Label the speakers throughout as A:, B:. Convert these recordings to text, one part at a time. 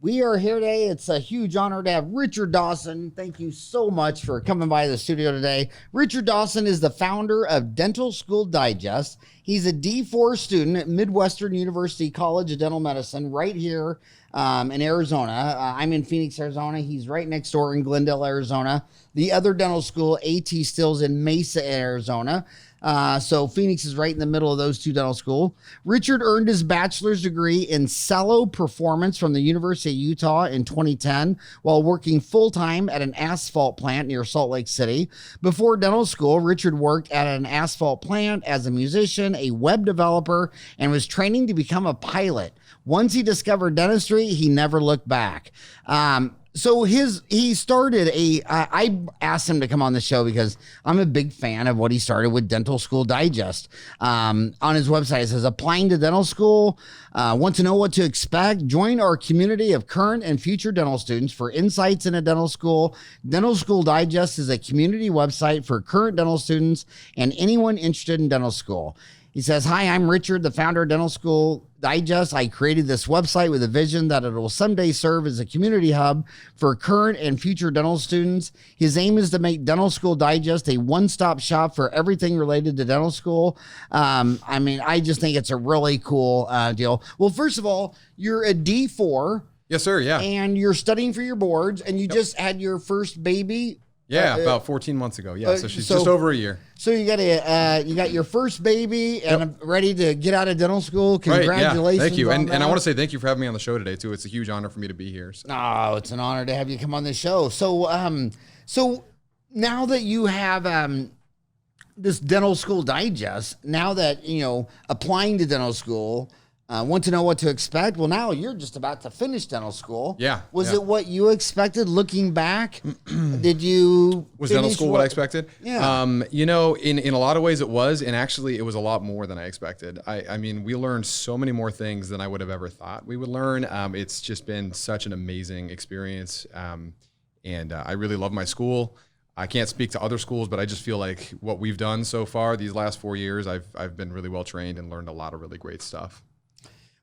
A: We are here today. It's a huge honor to have Richard Dawson. Thank you so much for coming by the studio today. Richard Dawson is the founder of Dental School Digest. He's a D4 student at Midwestern University College of Dental Medicine right here in Arizona. I'm in Phoenix, Arizona. He's right next door in Glendale, Arizona. The other dental school, AT Stills, in Mesa, Arizona. So Phoenix is right in the middle of those two dental schools. Richard earned his bachelor's degree in cello performance from the University of Utah in 2010 while working full-time at an asphalt plant near Salt Lake City. Before dental school, Richard worked at an asphalt plant as a musician, a web developer, and was training to become a pilot. Once he discovered dentistry, he never looked back. So he started I asked him to come on the show because I'm a big fan of what he started with Dental School Digest. On his website, it says, applying to dental school, want to know what to expect? Join our community of current and future dental students for insights into dental school. Dental School Digest is a community website for current dental students and anyone interested in dental school. He says, hi, I'm Richard, the founder of Dental School Digest. I created this website with a vision that it will someday serve as a community hub for current and future dental students. His aim is to make Dental School Digest a one-stop shop for everything related to dental school. I just think it's a really cool deal. Well, first of all, you're a D4.
B: Yes, sir. Yeah.
A: And you're studying for your boards, and you just had your first baby.
B: Yeah, about 14 months ago. Yeah, so she's just over a year.
A: So you got your first baby and ready to get out of dental school. Congratulations!
B: Right, yeah. Thank you, and I want to say thank you for having me on the show today too. It's a huge honor for me to be here. So.
A: Oh, it's an honor to have you come on the show. So, so now that you have this Dental School Digest, now that applying to dental school. Want to know what to expect? Well, now you're just about to finish dental school.
B: Yeah.
A: Was it what you expected looking back? Did you
B: Was dental school what I expected?
A: Yeah.
B: In a lot of ways it was, and actually it was a lot more than I expected. I mean, we learned so many more things than I would have ever thought we would learn. It's just been such an amazing experience. And I really love my school. I can't speak to other schools, but I just feel like what we've done so far these last 4 years, I've been really well trained and learned a lot of really great stuff.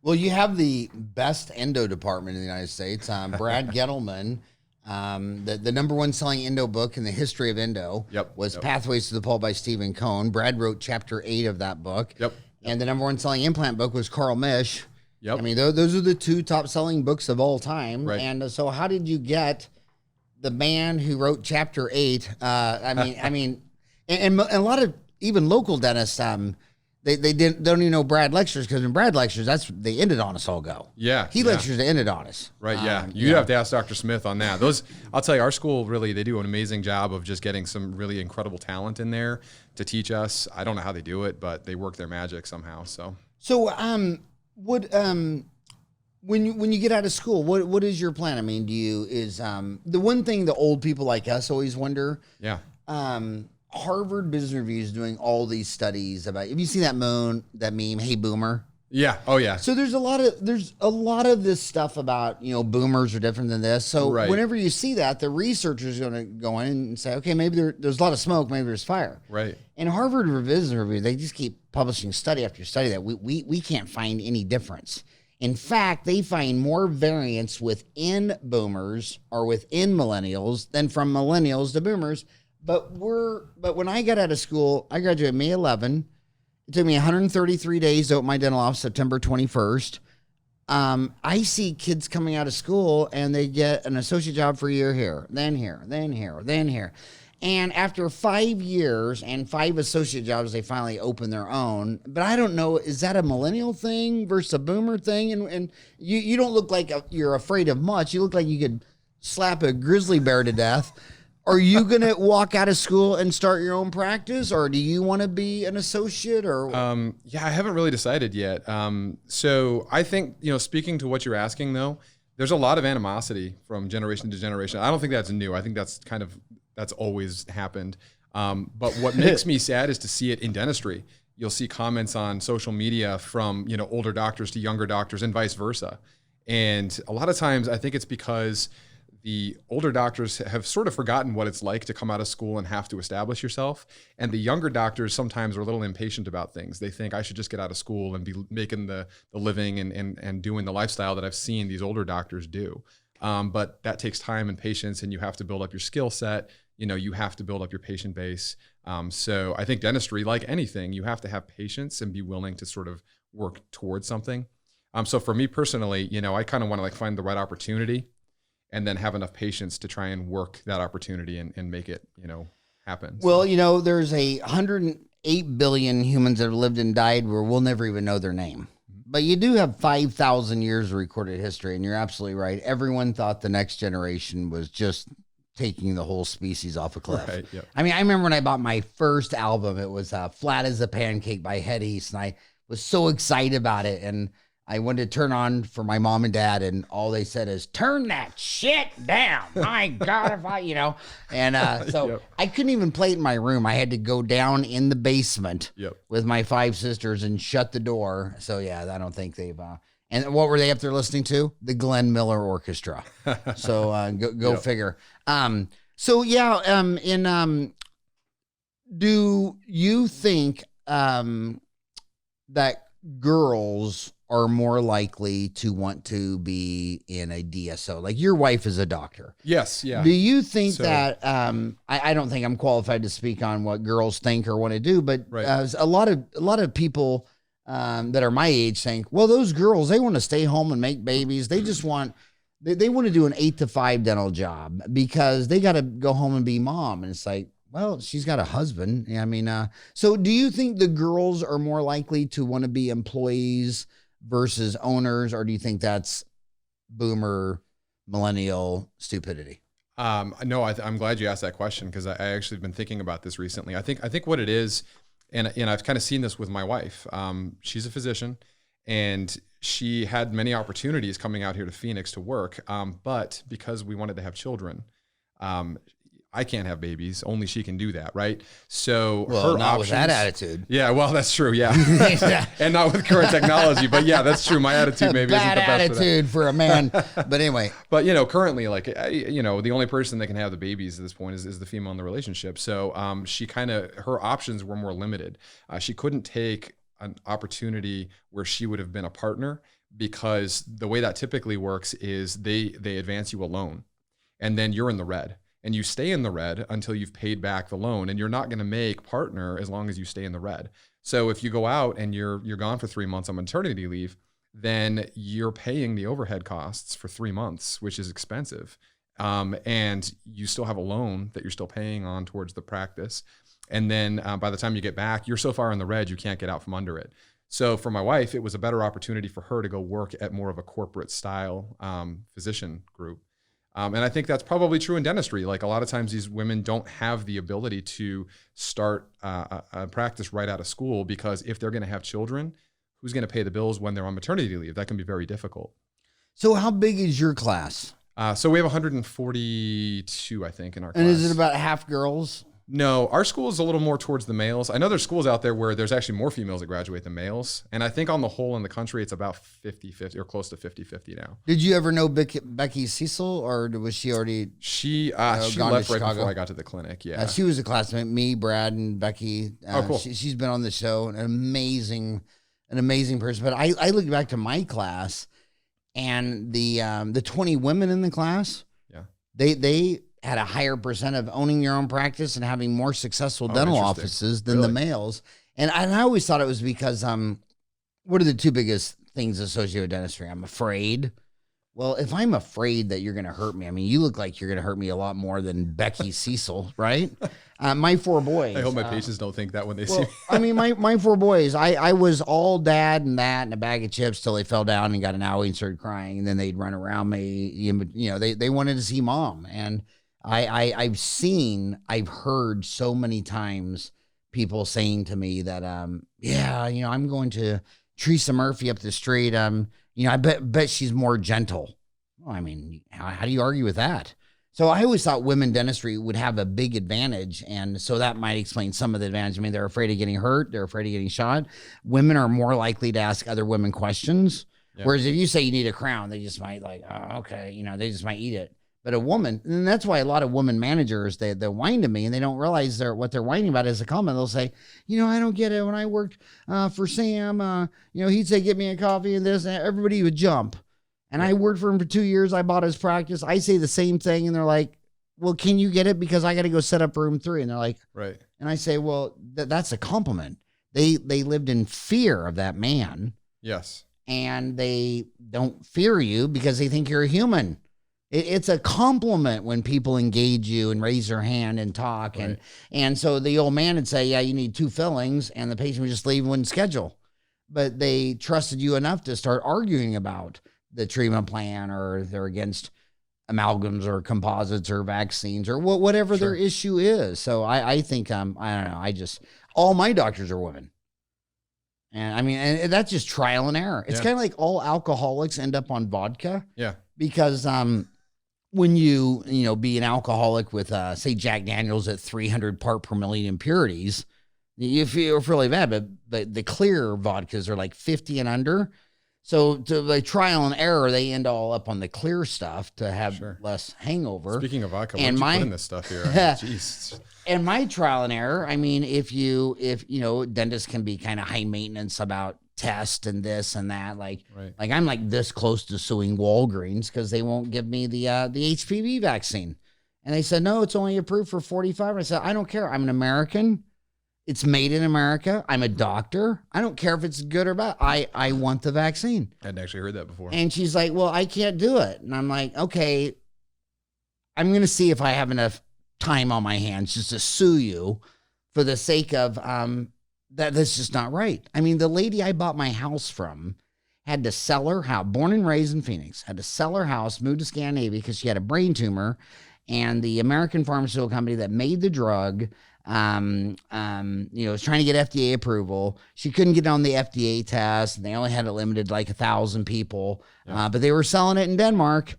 A: Well, you have the best endo department in the United States. Brad Gettleman, the number one selling endo book in the history of endo was Pathways to the Pulp by Stephen Cohn. Brad wrote chapter 8 of that book.
B: Yep.
A: And the number one selling implant book was Carl Misch.
B: Yep.
A: I mean, those are the two top selling books of all time.
B: Right.
A: And so how did you get the man who wrote chapter 8? And a lot of even local dentists, They don't even know Brad lectures because in Brad lectures, they ended on us all go.
B: Yeah.
A: He lectures to ended on us.
B: Right, yeah. You'd have to ask Dr. Smith on that. I'll tell you, our school really, they do an amazing job of just getting some really incredible talent in there to teach us. I don't know how they do it, but they work their magic somehow. So when you get out of school, what is your plan? I mean, the one thing the old people like us always wonder. Yeah. Harvard Business Review is doing all these studies about. Have you seen that meme? Hey, boomer. Yeah. Oh, yeah.
A: So there's a lot of this stuff about boomers are different than this. So whenever you see that, the researcher's going to go in and say, okay, maybe there's a lot of smoke, maybe there's fire.
B: Right.
A: And Harvard Business Review, they just keep publishing study after study that we can't find any difference. In fact, they find more variance within boomers or within millennials than from millennials to boomers. But when I got out of school, I graduated May 11. It took me 133 days to open my dental office, September 21st. I see kids coming out of school and they get an associate job for a year here, then here, then here, then here. And after 5 years and 5 associate jobs, they finally open their own. But I don't know, is that a millennial thing versus a boomer thing? And you don't look like you're afraid of much. You look like you could slap a grizzly bear to death. Are you going to walk out of school and start your own practice, or do you want to be an associate? Or
B: I haven't really decided yet. So I think, speaking to what you're asking, though, there's a lot of animosity from generation to generation. I don't think that's new. I think that's always happened. But what makes me sad is to see it in dentistry. You'll see comments on social media from older doctors to younger doctors and vice versa. And a lot of times I think it's because the older doctors have sort of forgotten what it's like to come out of school and have to establish yourself. And the younger doctors sometimes are a little impatient about things. They think I should just get out of school and be making the living and doing the lifestyle that I've seen these older doctors do. But that takes time and patience, and you have to build up your skill set. You have to build up your patient base. So I think dentistry, like anything, you have to have patience and be willing to sort of work towards something. So for me personally, I kind of want to like find the right opportunity and then have enough patience to try and work that opportunity and make it, happen.
A: Well, there's 108 billion humans that have lived and died where we'll never even know their name. But you do have 5,000 years of recorded history, and you're absolutely right. Everyone thought the next generation was just taking the whole species off a cliff.
B: Right, yep.
A: I mean, I remember when I bought my first album, it was Flat as a Pancake by Head East, and I was so excited about it. And I went to turn on for my mom and dad, and all they said is, turn that shit down. My God, if I, And so
B: Yep.
A: I couldn't even play it in my room. I had to go down in the basement
B: Yep.
A: with my 5 sisters and shut the door. So, yeah, I don't think they've... and what were they up there listening to? The Glenn Miller Orchestra. So go
B: Yep.
A: figure. Do you think that girls are more likely to want to be in a DSO? Like your wife is a doctor.
B: Yes. Yeah.
A: Do you think
B: So-
A: that, I don't think I'm qualified to speak on what girls think or want to do, but
B: Right.
A: a lot of people that are my age think, well, those girls, they want to stay home and make babies. They just want, they want to do an 8 to 5 dental job because they got to go home and be mom. And it's like, well, she's got a husband. I mean, so do you think the girls are more likely to want to be employees versus owners, or do you think that's boomer millennial stupidity?
B: No, I'm glad you asked that question because I actually have been thinking about this recently. I think what it is, and I've kind of seen this with my wife. She's a physician, and she had many opportunities coming out here to Phoenix to work, but because we wanted to have children, I can't have babies. Only she can do that, right? So
A: Well,
B: her
A: not
B: options,
A: with that attitude.
B: Yeah, well, that's true. Yeah, and not with current technology, but yeah, that's true. My attitude maybe isn't the
A: Bad
B: best
A: attitude for a man. But anyway,
B: But currently, like the only person that can have the babies at this point is the female in the relationship. So she her options were more limited. She couldn't take an opportunity where she would have been a partner because the way that typically works is they advance you a loan, and then you're in the red. And you stay in the red until you've paid back the loan, and you're not going to make partner as long as you stay in the red. So if you go out and you're gone for 3 months on maternity leave, then you're paying the overhead costs for 3 months, which is expensive. And you still have a loan that you're still paying on towards the practice. And then by the time you get back, you're so far in the red, you can't get out from under it. So for my wife, it was a better opportunity for her to go work at more of a corporate style physician group. And I think that's probably true in dentistry. Like a lot of times these women don't have the ability to start a practice right out of school because if they're going to have children, who's going to pay the bills when they're on maternity leave? That can be very difficult.
A: so how big is your class?
B: So we have 142, I think, in our class.
A: And is it about half girls?
B: No, our school is a little more towards the males. I know there's schools out there where there's actually more females that graduate than males. And I think on the whole in the country, it's about 50-50 or close to 50-50 now.
A: Did you ever know Becky Cecil, or was she already?
B: She
A: gone
B: left
A: to
B: right
A: Chicago?
B: before I got to the clinic. Yeah.
A: She was a classmate. Me, Brad, and Becky.
B: Cool.
A: She's been on the show. An amazing person. But I look back to my class, and the 20 women in the class.
B: Yeah.
A: They had a higher percent of owning your own practice and having more successful dental
B: interesting.
A: offices than the males. And I always thought it was because what are the two biggest things associated with dentistry? I'm afraid. Well, if I'm afraid that you're going to hurt me, I mean, you look like you're going to hurt me a lot more than Becky Cecil, right? My 4 boys.
B: I hope my patients don't think that when they see me.
A: I mean, my 4 boys, I was all dad and that and a bag of chips till they fell down and got an owie and started crying. And then they'd run around me. They wanted to see mom. And I've heard so many times people saying to me that, I'm going to Teresa Murphy up the street. I bet she's more gentle. Well, I mean, how do you argue with that? So I always thought women dentistry would have a big advantage. And so that might explain some of the advantage. I mean, they're afraid of getting hurt. They're afraid of getting shot. Women are more likely to ask other women questions. Yeah. Whereas if you say you need a crown, they just might okay, they just might eat it. But a woman, and that's why a lot of women managers, they whine to me and they don't realize what they're whining about is a comment. They'll say, I don't get it. When I worked for Sam, he'd say, get me a coffee and this, and everybody would jump. And I worked for him for 2 years. I bought his practice. I say the same thing. And they're like, well, can you get it? Because I got to go set up room 3. And they're like,
B: right.
A: And I say, well, that's a compliment. They lived in fear of that man.
B: Yes. And
A: they don't fear you because they think you're a human. It's a compliment when people engage you and raise their hand and talk. Right. And so the old man would say, yeah, you need 2 fillings. And the patient would just leave and wouldn't schedule. But they trusted you enough to start arguing about the treatment plan, or they're against amalgams or composites or vaccines or whatever their issue is. So I think, I don't know. All my doctors are women. And I mean, and that's just trial and error. It's kind of like all alcoholics end up on vodka. Yeah. Because, when you be an alcoholic with, say, Jack Daniels at 300 part per million impurities, you feel really bad. But the clear vodkas are like 50 and under. So to like trial and error, they end all up on the clear stuff to have less hangover.
B: Speaking of vodka, what did you put in this stuff here? Jeez.
A: And my trial and error, I mean, if dentists can be kind of high maintenance about test and this and that, like I'm like this close to suing Walgreens because they won't give me the HPV vaccine. And they said, no, it's only approved for 45. And I said, I don't care. I'm an American. It's made in America. I'm a doctor. I don't care if it's good or bad. I want the vaccine.
B: I hadn't actually heard that before.
A: And she's like, well, I can't do it. And I'm like, okay, I'm going to see if I have enough time on my hands just to sue you for the sake of that's just not right. I mean, the lady I bought my house from had to sell her house, born and raised in Phoenix, had to sell her house, moved to Scandinavia because she had a brain tumor. And the American pharmaceutical company that made the drug, was trying to get FDA approval. She couldn't get on the FDA test, and they only had it limited like 1,000 people. But they were selling it in Denmark.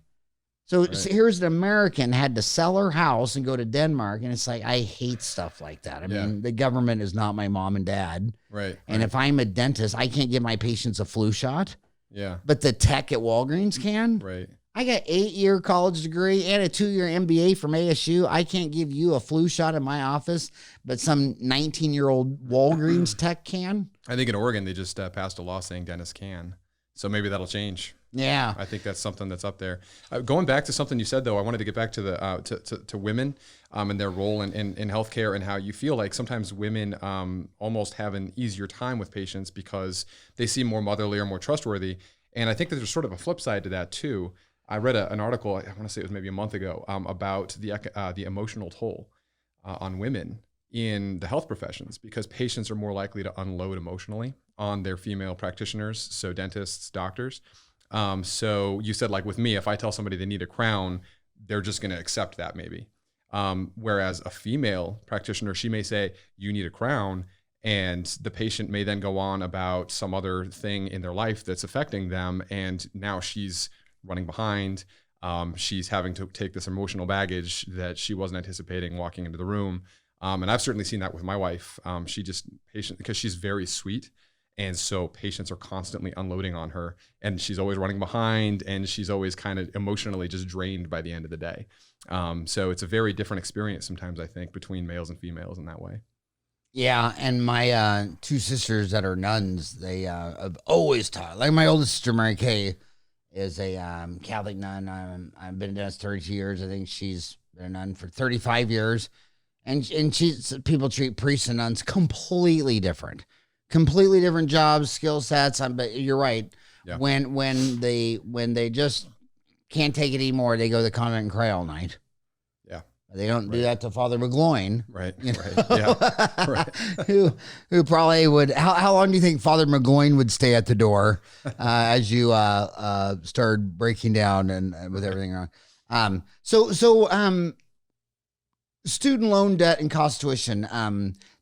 A: So here's an American had to sell her house and go to Denmark. And it's like, I hate stuff like that. I mean, the government is not my mom and dad. Right. And if I'm a dentist, I can't give my patients a flu shot. Yeah. But the tech at Walgreens can. Right. I got 8-year college degree and a 2-year MBA from ASU. I can't give you a flu shot in my office, but some 19-year-old Walgreens tech can.
B: I think in Oregon, they just passed a law saying dentists can. So maybe that'll change.
A: Yeah,
B: I think that's something that's up there. Going back to something you said, though, I wanted to get back to the to women and their role in healthcare, and how you feel like sometimes women almost have an easier time with patients because they seem more motherly or more trustworthy. And I think that there's sort of a flip side to that too. I read an article, I want to say it was maybe a month ago, about the emotional toll on women in the health professions, because patients are more likely to unload emotionally on their female practitioners, so dentists, doctors. So you said, like with me, if I tell somebody they need a crown, they're just going to accept that maybe. Whereas a female practitioner, she may say, you need a crown, and the patient may then go on about some other thing in their life that's affecting them, and now she's running behind. She's having to take this emotional baggage that she wasn't anticipating walking into the room. And I've certainly seen that with my wife. Because she's very sweet. And so patients are constantly unloading on her, and she's always running behind, and she's always kind of emotionally just drained by the end of the day. So it's a very different experience sometimes, I think, between males and females in that way.
A: Yeah, and my 2 sisters that are nuns, they have always taught. Like my oldest sister, Mary Kay, is a Catholic nun. I've been a dentist 32 years. I think she's been a nun for 35 years. And people treat priests and nuns completely different jobs, skill sets. But you're right. Yeah. When they just can't take it anymore, they go to the convent and cry all night. Yeah. They don't do that to Father McGloin. Right. Right. Yeah. Right. who probably would. How long do you think Father McGloin would stay at the door as you started breaking down and with everything wrong? So student loan debt and cost tuition.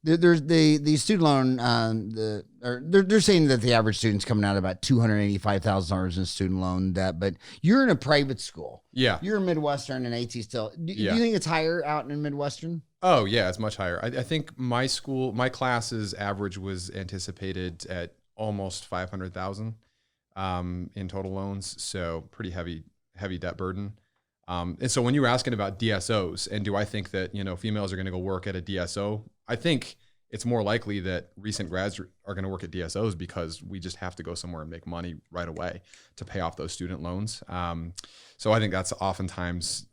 A: There's the student loan. They're saying that the average student's coming out about $285,000 in student loan debt. But you're in a private school. Yeah, you're Midwestern and AT still. Do you think it's higher out in Midwestern?
B: Oh yeah, it's much higher. I think my class's average was anticipated at almost $500,000 in total loans. So pretty heavy debt burden. And so when you were asking about DSOs and do I think that, females are going to go work at a DSO, I think it's more likely that recent grads are going to work at DSOs because we just have to go somewhere and make money right away to pay off those student loans. So I think that's oftentimes,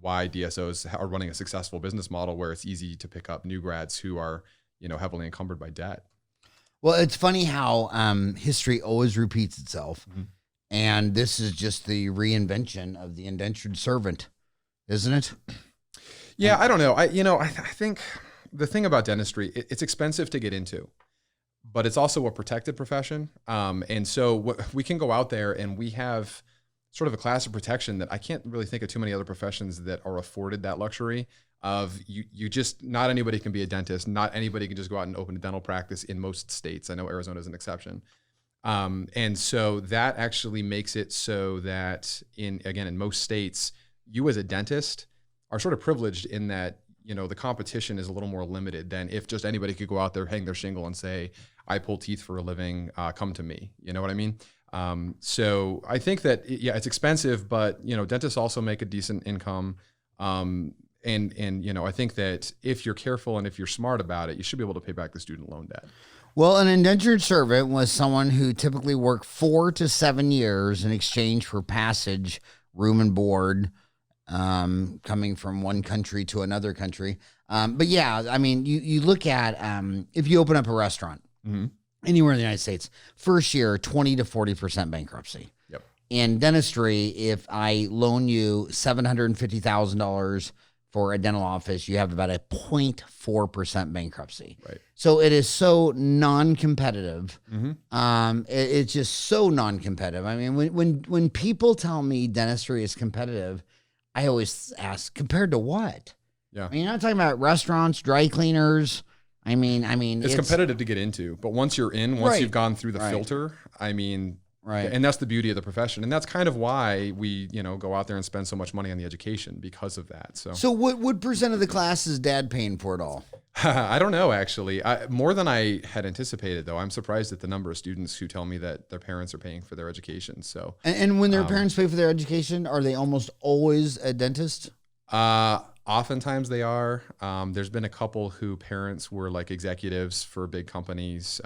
B: why DSOs are running a successful business model where it's easy to pick up new grads who are, heavily encumbered by debt.
A: Well, it's funny how history always repeats itself. Mm-hmm. And this is just the reinvention of the indentured servant, isn't it?
B: Yeah, I don't know. I think the thing about dentistry, it's expensive to get into, but it's also a protected profession. And so we can go out there and we have sort of a class of protection that I can't really think of too many other professions that are afforded that luxury of you just, not anybody can be a dentist. Not anybody can just go out and open a dental practice in most states. I know Arizona is an exception. And so that actually makes it so that in most states, you as a dentist are sort of privileged in that, the competition is a little more limited than if just anybody could go out there, hang their shingle and say, I pull teeth for a living, come to me. You know what I mean? So I think that, it's expensive, but, dentists also make a decent income. And I think that if you're careful and if you're smart about it, you should be able to pay back the student loan debt.
A: Well, an indentured servant was someone who typically worked 4 to 7 years in exchange for passage, room and board, coming from one country to another country. But yeah, I mean, you look at if you open up a restaurant mm-hmm. anywhere in the United States, first year, 20 to 40% bankruptcy.
B: Yep.
A: In dentistry, if I loan you $750,000 for a dental office, you have about a 0.4% bankruptcy.
B: Right.
A: So it is so non-competitive.
B: Mm-hmm.
A: It's just so non-competitive. I mean, when people tell me dentistry is competitive, I always ask, compared to what?
B: Yeah.
A: I mean, you're not talking about restaurants, dry cleaners. I mean,
B: it's competitive to get into, but once you're in, once you've gone through the filter, I mean,
A: right.
B: And that's the beauty of the profession. And that's kind of why we, go out there and spend so much money on the education because of that. So
A: what percent of the class is dad paying for it all?
B: I don't know, actually. More than I had anticipated, though. I'm surprised at the number of students who tell me that their parents are paying for their education. So,
A: and when their parents pay for their education, are they almost always a dentist?
B: Oftentimes they are. There's been a couple who parents were like executives for big companies.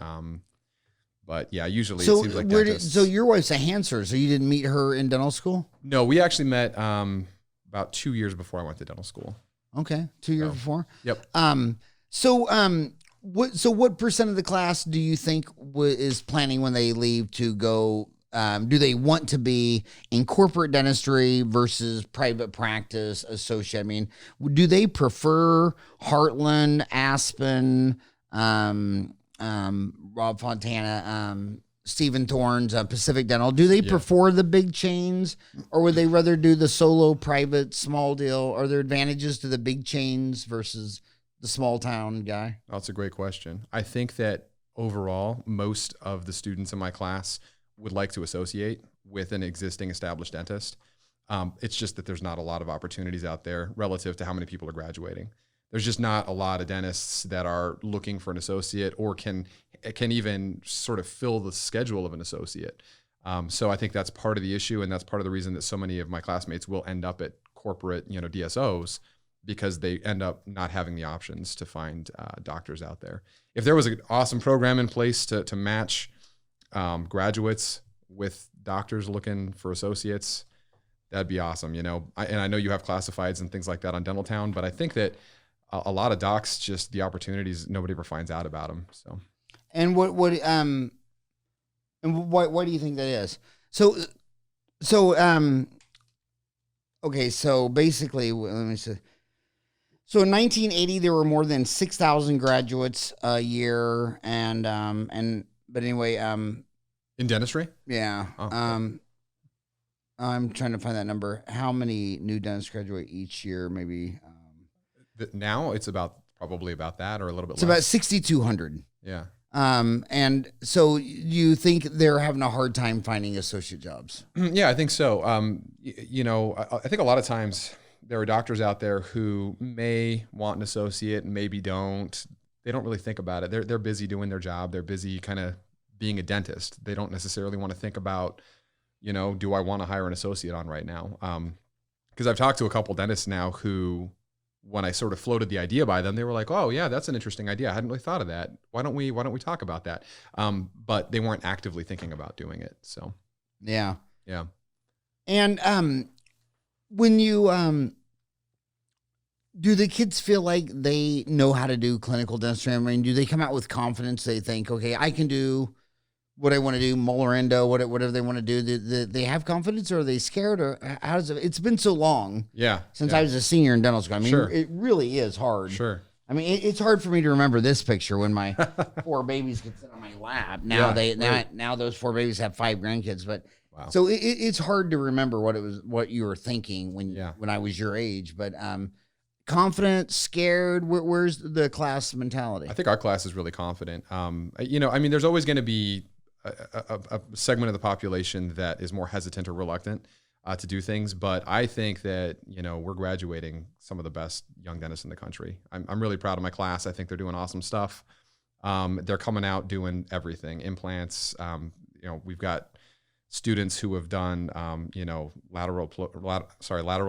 B: But yeah, usually it seems like dentists.
A: So your wife's a Hanser, so you didn't meet her in dental school?
B: No, we actually met about 2 years before I went to dental school.
A: Okay, 2 years before?
B: Yep.
A: What percent of the class do you think is planning when they leave to go? Do they want to be in corporate dentistry versus private practice associate? I mean, do they prefer Heartland, Aspen, Rob Fontana, Stephen Torrance, Pacific Dental? Do they prefer the big chains, or would they rather do the solo, private, small deal? Are there advantages to the big chains versus the small town guy?
B: That's a great question. I think that overall, most of the students in my class would like to associate with an existing established dentist. It's just that there's not a lot of opportunities out there relative to how many people are graduating. There's just not a lot of dentists that are looking for an associate or can even sort of fill the schedule of an associate. So I think that's part of the issue, and that's part of the reason that so many of my classmates will end up at corporate, DSOs, because they end up not having the options to find doctors out there. If there was an awesome program in place to match graduates with doctors looking for associates, that'd be awesome. And I know you have classifieds and things like that on Dental Town, but I think that a lot of docs, just the opportunities, nobody ever finds out about them. So,
A: and why do you think that is? Okay, so basically, let me see. So in 1980, there were more than 6,000 graduates a year, but anyway,
B: in dentistry,
A: yeah.
B: Oh, cool.
A: I'm trying to find that number. How many new dentists graduate each year? Maybe.
B: Now it's probably about that, or a little bit less.
A: It's about 6,200.
B: Yeah.
A: And so you think they're having a hard time finding associate jobs?
B: Yeah, I think so. I think a lot of times there are doctors out there who may want an associate and maybe don't. They don't really think about it. They're busy doing their job. They're busy kind of being a dentist. They don't necessarily want to think about, do I want to hire an associate on right now? because I've talked to a couple dentists now who, when I sort of floated the idea by them, they were like, "Oh yeah, that's an interesting idea. I hadn't really thought of that. Why don't we talk about that?" But they weren't actively thinking about doing it. So
A: yeah.
B: And
A: when you do the kids feel like they know how to do clinical dentistry? I mean, do they come out with confidence? They think, okay, I can do what I want to do, molar endo, whatever they want to do. They have confidence, or are they scared? Or how does it? It's been so long since I was a senior in dental school. I mean, it really is hard.
B: Sure.
A: I mean, it's hard for me to remember this picture when my 4 babies could sit on my lap. Now now those 4 babies have 5 grandkids, but
B: wow.
A: So it's hard to remember what you were thinking when I was your age. But confident, scared. Where's the class mentality?
B: I think our class is really confident. You know, I mean, there's always going to be a segment of the population that is more hesitant or reluctant to do things, but I think that, you know, we're graduating some of the best young dentists in the country. I'm really proud of my class. I think they're doing awesome stuff. They're coming out doing everything, implants. You know, we've got students who have done, you know, lateral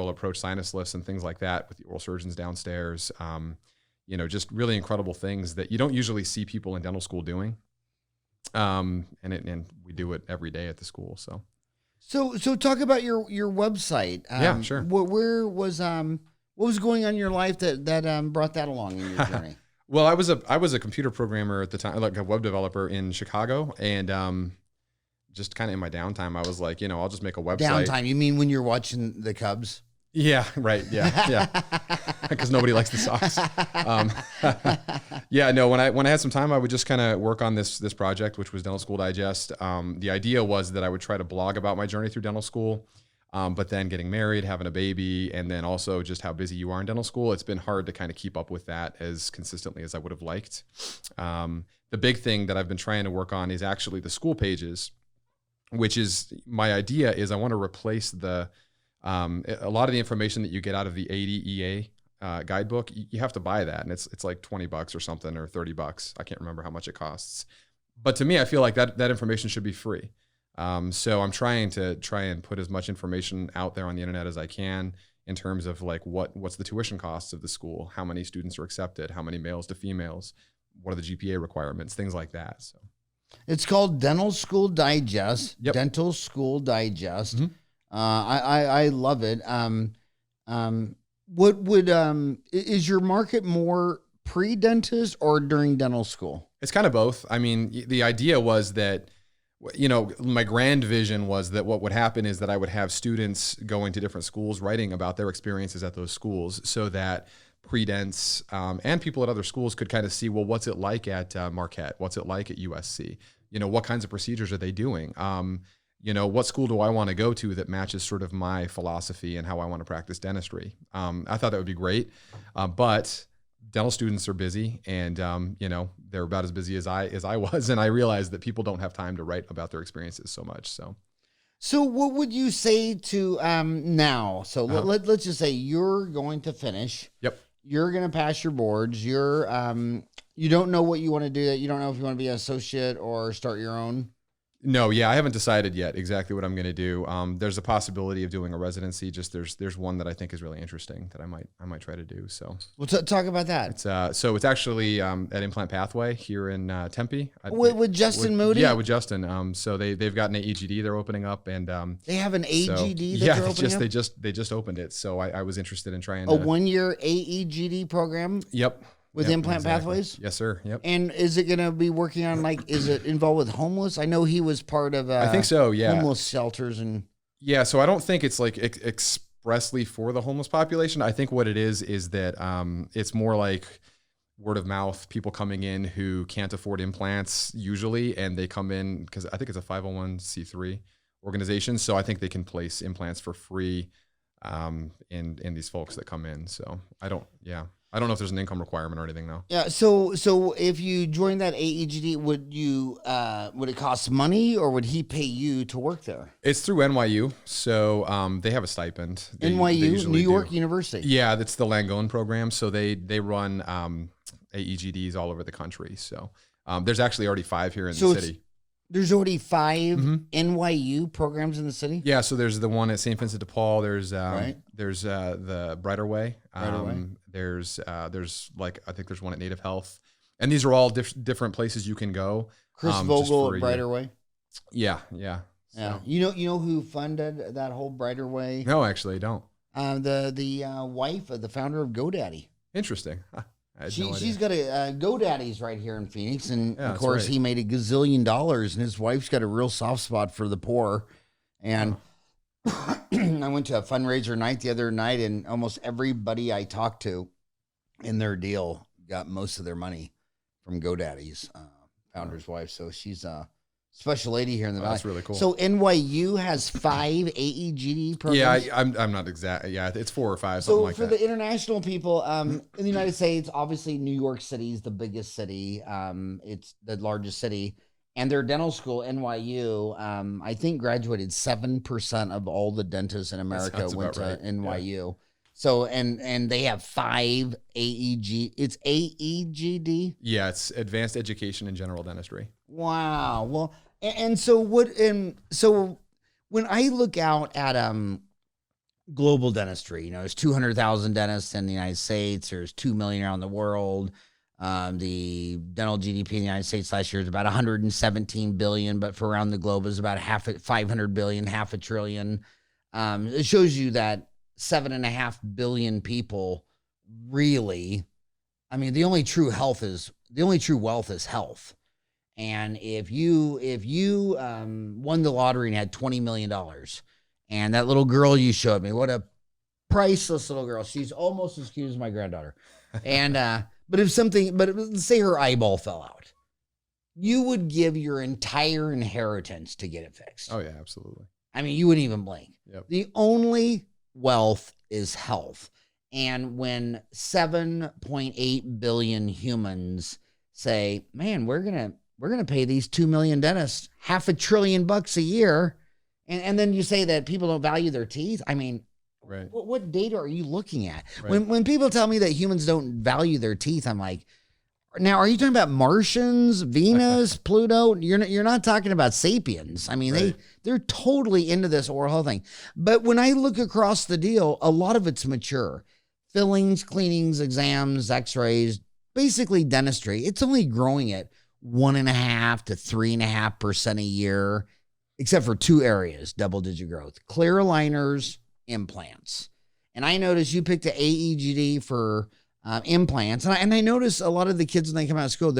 B: approach sinus lifts and things like that with the oral surgeons downstairs. You know, just really incredible things that you don't usually see people in dental school doing. And we do it every day at the school. So
A: talk about your website.
B: Yeah, sure.
A: What was going on in your life that brought that along in your journey?
B: Well, I was a computer programmer at the time, like a web developer in Chicago, and just kind of in my downtime, I was like, you know, I'll just make a website.
A: Downtime? You mean when you're watching the Cubs?
B: Yeah, right. Yeah. Because nobody likes the Sox. Yeah, no, when I had some time, I would just kind of work on this project, which was Dental School Digest. The idea was that I would try to blog about my journey through dental school, but then getting married, having a baby, and then also just how busy you are in dental school. It's been hard to kind of keep up with that as consistently as I would have liked. The big thing that I've been trying to work on is actually the school pages, which is my idea is I want to replace a lot of the information that you get out of the ADEA guidebook. You have to buy that, and it's like $20 or something, or $30. I can't remember how much it costs. But to me, I feel like that information should be free. So I'm trying to put as much information out there on the internet as I can in terms of like what's the tuition costs of the school, how many students are accepted, how many males to females, what are the GPA requirements, things like that. So
A: it's called Dental School Digest.
B: Yep.
A: Dental School Digest.
B: Mm-hmm.
A: I love it. What would is your market more pre-dentist or during dental school?
B: It's kind of both. I mean, the idea was that, you know, my grand vision was that what would happen is that I would have students going to different schools writing about their experiences at those schools, so that pre-dents and people at other schools could kind of see, well, what's it like at Marquette? What's it like at USC? You know, what kinds of procedures are they doing? You know, what school do I want to go to that matches sort of my philosophy and how I want to practice dentistry? I thought that would be great, but dental students are busy, and you know, they're about as busy as I was, and I realized that people don't have time to write about their experiences so much.
A: So what would you say to now? So let's just say you're going to finish.
B: Yep.
A: You're going to pass your boards. You're you don't know what you want to do. You don't know if you want to be an associate or start your own.
B: No, yeah, I haven't decided yet exactly what I'm going to do. There's a possibility of doing a residency. Just there's one that I think is really interesting that I might try to do. So
A: we'll talk about that.
B: It's actually at Implant Pathway here in Tempe.
A: With Justin Moody?
B: Yeah, with Justin. So they've got an AEGD they're opening up, and
A: they have an AEGD
B: they're
A: opening up?
B: they just opened it. So I was interested in trying
A: a 1-year AEGD program.
B: Yep.
A: With Implant Pathways?
B: Yes, sir. Yep.
A: And is it going to be working on, like, is it involved with homeless? I know he was part of
B: I think so, yeah.
A: Homeless shelters. And
B: yeah, so I don't think it's like expressly for the homeless population. I think what it is that it's more like word of mouth, people coming in who can't afford implants usually, and they come in because I think it's a 501c3 organization. So I think they can place implants for free in these folks that come in. So I don't know if there's an income requirement or anything though.
A: Yeah. So if you join that AEGD, would it cost money, or would he pay you to work there?
B: It's through NYU. So they have a stipend.
A: NYU, New York University.
B: Yeah, that's the Langone program. So they run AEGDs all over the country. So there's actually already 5 here in the city.
A: There's already 5 NYU programs in the city.
B: Yeah, so there's the one at St. Vincent de Paul. There's
A: Right.
B: there's the Brighter Way.
A: Brighter Way.
B: There's like I think there's one at Native Health, and these are all different places you can go.
A: Chris
B: just
A: Vogel
B: for
A: at
B: a
A: Brighter
B: year.
A: Way.
B: Yeah, yeah.
A: Yeah.
B: So-
A: You know who funded that whole Brighter Way?
B: No, actually, I don't.
A: The wife of the founder of GoDaddy.
B: Interesting. Huh. I had no idea.
A: She's got a GoDaddy's right here in Phoenix, and
B: Yeah,
A: of
B: that's
A: course
B: right.
A: he made $1 gazillion, and his wife's got a real soft spot for the poor. And I went to a fundraiser night the other night, and almost everybody I talked to in their deal got most of their money from GoDaddy's founder's wife. So she's a special lady here in the valley.
B: That's really cool.
A: So NYU has 5 AEGD programs.
B: Yeah, I'm not exact. Yeah, it's 4 or 5,
A: So
B: something like
A: for
B: that.
A: the international people in the United States, obviously New York City is the biggest city. It's the largest city, and their dental school, NYU, I think graduated 7% of all the dentists in America
B: sounds
A: went to
B: about right.
A: NYU. So and they have 5 AEG. It's AEGD.
B: Yeah, it's Advanced Education in General Dentistry.
A: Wow. Well, and so what? And so when I look out at global dentistry, you know, there's 200,000 dentists in the United States. There's 2 million around the world. The dental GDP in the United States last year is about 117 billion, but for around the globe is about 500 billion, half a trillion. It shows you that 7.5 billion people really. I mean, the only true wealth is health. And if you won the lottery and had $20 million, and that little girl you showed me, what a priceless little girl. She's almost as cute as my granddaughter. And but let's say her eyeball fell out, you would give your entire inheritance to get it fixed.
B: Oh yeah, absolutely.
A: I mean, you wouldn't even blink.
B: Yep.
A: The only wealth is health. And when 7.8 billion humans say, man, we're gonna pay these 2 million dentists $500 billion a year, and then you say that people don't value their teeth. I mean,
B: Right.
A: what data are you looking at?
B: Right.
A: When people tell me that humans don't value their teeth, I'm like, now are you talking about Martians, Venus, Pluto? You're not talking about sapiens. I mean,
B: Right.
A: they're totally into this oral health thing. But when I look across the deal, a lot of it's mature. Fillings, cleanings, exams, x-rays, basically dentistry. It's only growing at 1.5 to 3.5% a year, except for 2 areas, double-digit growth: clear aligners, implants. And I noticed you picked an AEGD for implants, and I noticed a lot of the kids when they come out of school,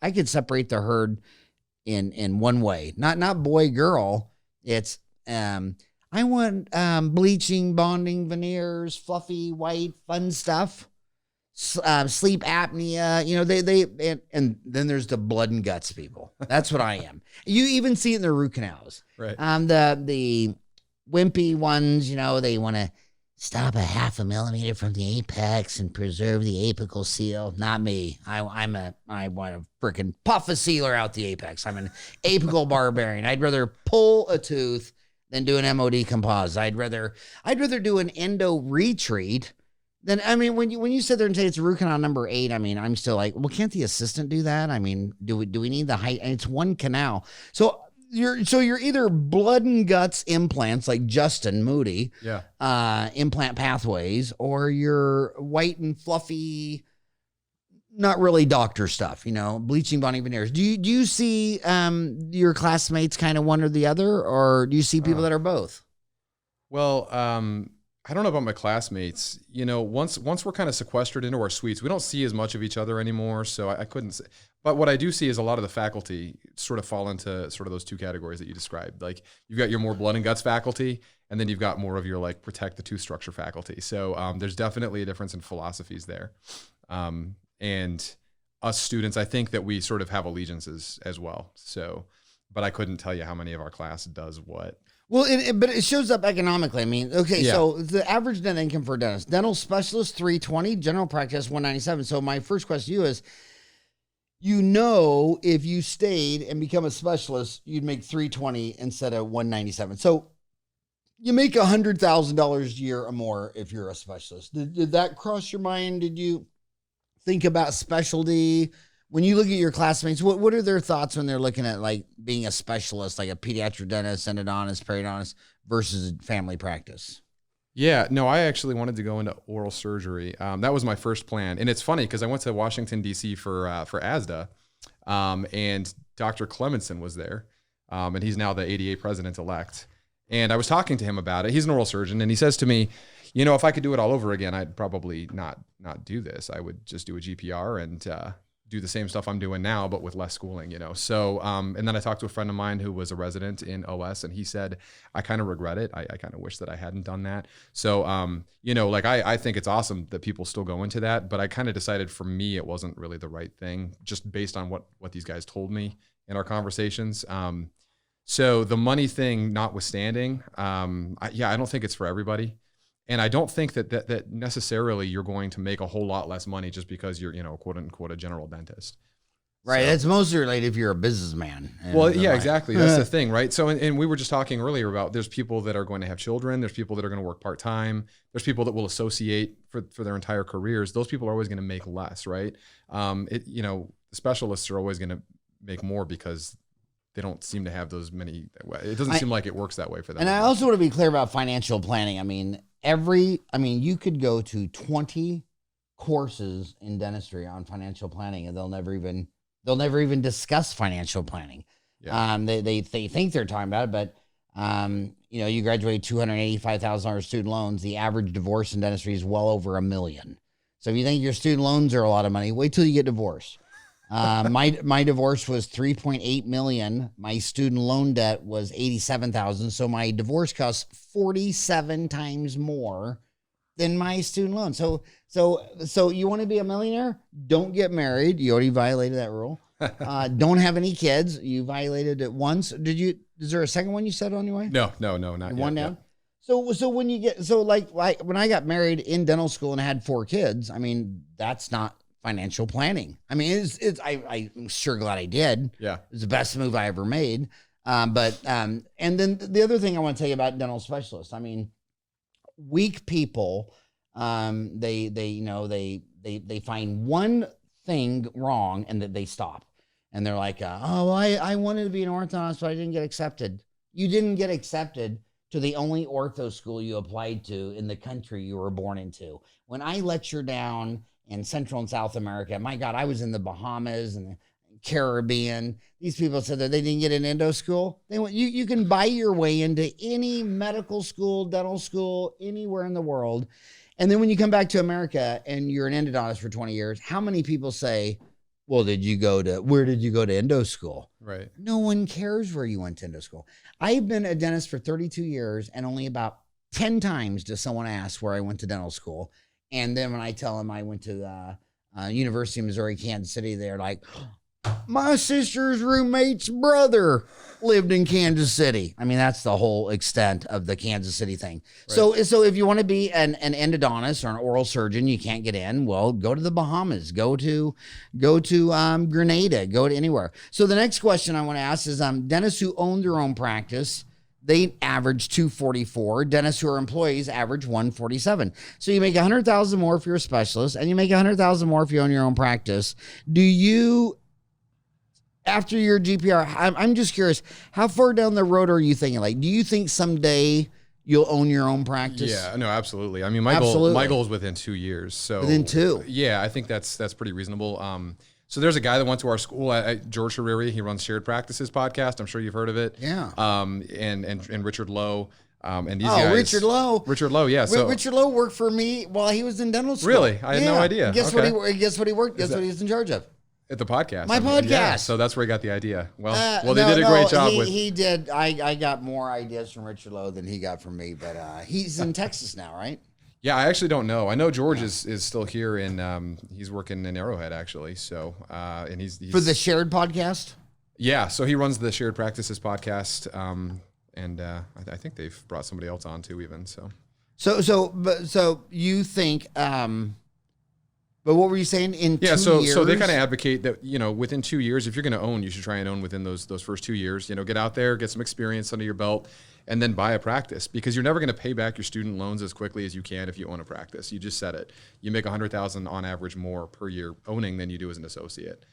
A: I could separate the herd in one way, not boy girl. It's I want bleaching, bonding, veneers, fluffy, white, fun stuff. Sleep apnea, you know, and then there's the blood and guts people. That's what I am. You even see it in the root canals.
B: Right.
A: The wimpy ones, you know, they want to stop 0.5 millimeter from the apex and preserve the apical seal. Not me. I want to freaking puff a sealer out the apex. I'm an apical barbarian. I'd rather pull a tooth than do an MOD composite. I'd rather do an endo retreat. Then, I mean, when you sit there and say it's root canal number 8, I mean, I'm still like, well, can't the assistant do that? I mean, do we need the height? And it's one canal. So you're either blood and guts implants like Justin Moody,
B: Yeah.
A: implant pathways, or you're white and fluffy, not really doctor stuff, you know, bleaching, bonding, veneers. Do you see your classmates kind of one or the other, or do you see people that are both?
B: Well, I don't know about my classmates. You know, once we're kind of sequestered into our suites, we don't see as much of each other anymore. So I couldn't say. But what I do see is a lot of the faculty sort of fall into sort of those 2 categories that you described. Like you've got your more blood and guts faculty, and then you've got more of your like protect the tooth structure faculty. So there's definitely a difference in philosophies there. And us students, I think that we sort of have allegiances as well. So, but I couldn't tell you how many of our class does what.
A: Well, but it shows up economically. I mean, okay,
B: Yeah.
A: So the average net income for a dentist, dental specialist, $320, general practice, $197. So my first question to you is, you know, if you stayed and become a specialist, you'd make $320 instead of $197. So you make $100,000 a year or more if you're a specialist. Did that cross your mind? Did you think about specialty? when you look at your classmates, what are their thoughts when they're looking at like being a specialist, like a pediatric dentist, endodontist, periodontist versus family practice?
B: Yeah, no, I actually wanted to go into oral surgery. That was my first plan. And it's funny because I went to Washington, D.C. for ASDA, and Dr. Clemenson was there, and he's now the ADA president-elect. And I was talking to him about it. He's an oral surgeon, and he says to me, you know, if I could do it all over again, I'd probably not do this. I would just do a GPR and do the same stuff I'm doing now, but with less schooling, you know? So, and then I talked to a friend of mine who was a resident in OS, and he said, I kind of regret it. I kind of wish that I hadn't done that. So, you know, like I think it's awesome that people still go into that, but I kind of decided for me, it wasn't really the right thing just based on what these guys told me in our conversations. So the money thing notwithstanding, I don't think it's for everybody. And I don't think that necessarily you're going to make a whole lot less money just because you're, you know, quote unquote, a general dentist.
A: Right.
B: So,
A: That's mostly related if you're a businessman.
B: Well, yeah, exactly. That's the thing, right? So, and we were just talking earlier about there's people that are going to have children. There's people that are going to work part-time. There's people that will associate for their entire careers. Those people are always going to make less, right? You know, specialists are always going to make more because they don't seem to have those many. It doesn't seem like it works that way for them.
A: And I also want to be clear about financial planning. I mean, you could go to 20 courses in dentistry on financial planning, and they'll never even discuss financial planning. Yeah. They think they're talking about it, but you know, you graduate $285,000 student loans. The average divorce in dentistry is well over $1 million. So if you think your student loans are a lot of money, wait till you get divorced. My divorce was $3.8 million. My student loan debt was $87,000. So my divorce cost 47 times more than my student loan. So you want to be a millionaire? Don't get married. You already violated that rule. Don't have any kids. You violated it once. Is there a second one you said on your way?
B: No, not
A: one
B: yet.
A: Down. Yeah. So when you get, like when I got married in dental school and had 4 kids, I mean, that's not financial planning. I mean, I'm sure glad I did. Yeah. It was the best move I ever made. And then the other thing I want to tell you about dental specialists, I mean, weak people, they find one thing wrong and that they stop and they're like, I wanted to be an orthodontist, but I didn't get accepted. You didn't get accepted to the only ortho school you applied to in the country you were born into. When I lecture down in Central and South America, my God, I was in the Bahamas and the Caribbean. These people said that they didn't get an endo school. You can buy your way into any medical school, dental school, anywhere in the world. And then when you come back to America and you're an endodontist for 20 years, how many people say, well, where did you go to endo school? Right. No one cares where you went to endo school. I've been a dentist for 32 years and only about 10 times does someone ask where I went to dental school. And then when I tell them I went to University of Missouri, Kansas City, they're like, my sister's roommate's brother lived in Kansas City. I mean, that's the whole extent of the Kansas City thing. Right. So if you want to be an endodontist or an oral surgeon, you can't get in. Well, go to the Bahamas, go to Grenada, go to anywhere. So the next question I want to ask is dentists who own their own practice, they average 244. Dentists who are employees average 147. So you make $100,000 more if you're a specialist, and you make $100,000 more if you own your own practice. Do you, after your GPR, I'm just curious, how far down the road are you thinking? Like, do you think someday you'll own your own practice?
B: Yeah, no, absolutely. I mean, my goal is within 2 years. So
A: within 2.
B: Yeah, I think that's pretty reasonable. So there's a guy that went to our school, George Hariri. He runs Shared Practices podcast. I'm sure you've heard of it.
A: Yeah.
B: And Richard Lowe. And these guys.
A: Richard Lowe.
B: Yeah. So
A: Richard Lowe worked for me while he was in dental school.
B: Really? I had no idea.
A: Guess what he worked? Guess what he was in charge of?
B: At the podcast.
A: My podcast.
B: Yeah, so that's where he got the idea. Well, they did a great job with.
A: He did. I got more ideas from Richard Lowe than he got from me, but he's in Texas now, right?
B: Yeah, I actually don't know. I know George is still here, and he's working in Arrowhead actually. So, and he's
A: for the Shared podcast.
B: Yeah, so he runs the Shared Practices podcast, and I think they've brought somebody else on too, even so.
A: So you think? But what were you saying in 2 years?
B: So they kind of advocate that, within 2 years, if you're going to own, you should try and own within those first 2 years. Get out there, get some experience under your belt, and then buy a practice, because you're never going to pay back your student loans as quickly as you can if you own a practice. You just said it. You make $100,000 on average more per year owning than you do as an associate.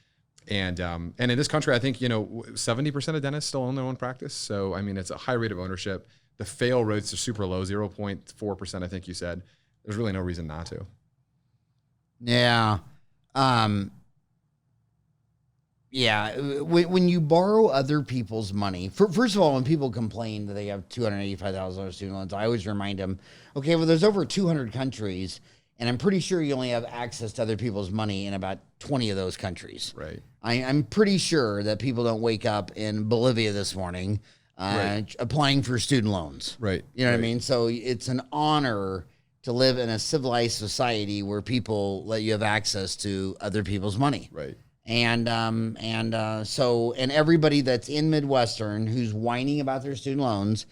B: And in this country, I think, 70% of dentists still own their own practice. So, I mean, it's a high rate of ownership. The fail rates are super low, 0.4%, I think you said. There's really no reason not to.
A: Yeah. Yeah. When you borrow other people's money, first of all, when people complain that they have $285,000 student loans, I always remind them, okay, well, there's over 200 countries, and I'm pretty sure you only have access to other people's money in about 20 of those countries.
B: Right.
A: I'm pretty sure that people don't wake up in Bolivia this morning applying for student loans.
B: Right.
A: You know what I mean? So it's an honor to live in a civilized society where people let you have access to other people's money.
B: Right.
A: And everybody that's in Midwestern who's whining about their student loans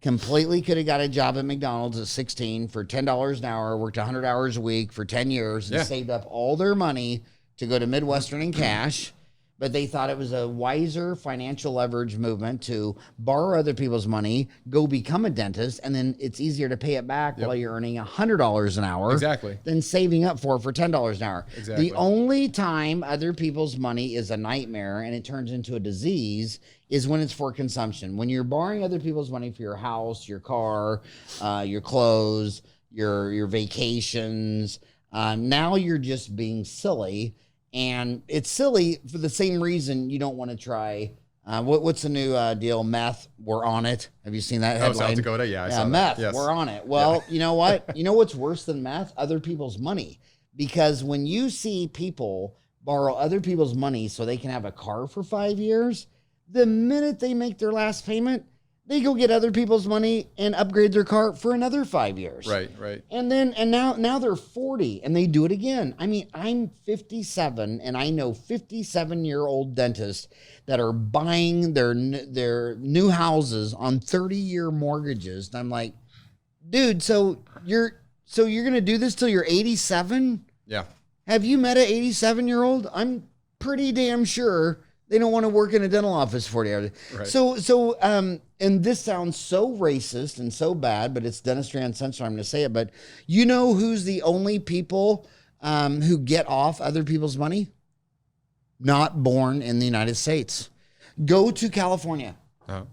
A: completely could have got a job at McDonald's at 16 for $10 an hour, worked 100 hours a week for 10 years, and saved up all their money to go to Midwestern in cash. But they thought it was a wiser financial leverage movement to borrow other people's money, go become a dentist, and then it's easier to pay it back while you're earning $100 an hour than saving up for $10 an hour.
B: Exactly.
A: The only time other people's money is a nightmare and it turns into a disease is when it's for consumption. When you're borrowing other people's money for your house, your car, your clothes, your vacations, now you're just being silly. And it's silly for the same reason you don't want to try. What's the new deal? Meth, we're on it. Have you seen that headline?
B: South Dakota? Yeah, I saw
A: meth,
B: that. Yes.
A: We're on it. Well, you know what? You know what's worse than meth? Other people's money. Because when you see people borrow other people's money so they can have a car for 5 years, the minute they make their last payment, they go get other people's money and upgrade their car for another 5 years.
B: Right.
A: And now they're 40 and they do it again. I mean, I'm 57 and I know 57-year-old dentists that are buying their new houses on 30-year mortgages. And I'm like, dude, so you're going to do this till you're 87?
B: Yeah.
A: Have you met an 87-year-old? I'm pretty damn sure they don't want to work in a dental office 40 hours.
B: Right.
A: So, and this sounds so racist and so bad, but it's Dentistry Uncensored. I'm going to say it, but you know who's the only people who get off other people's money? Not born in the United States. Go to California.
B: Oh.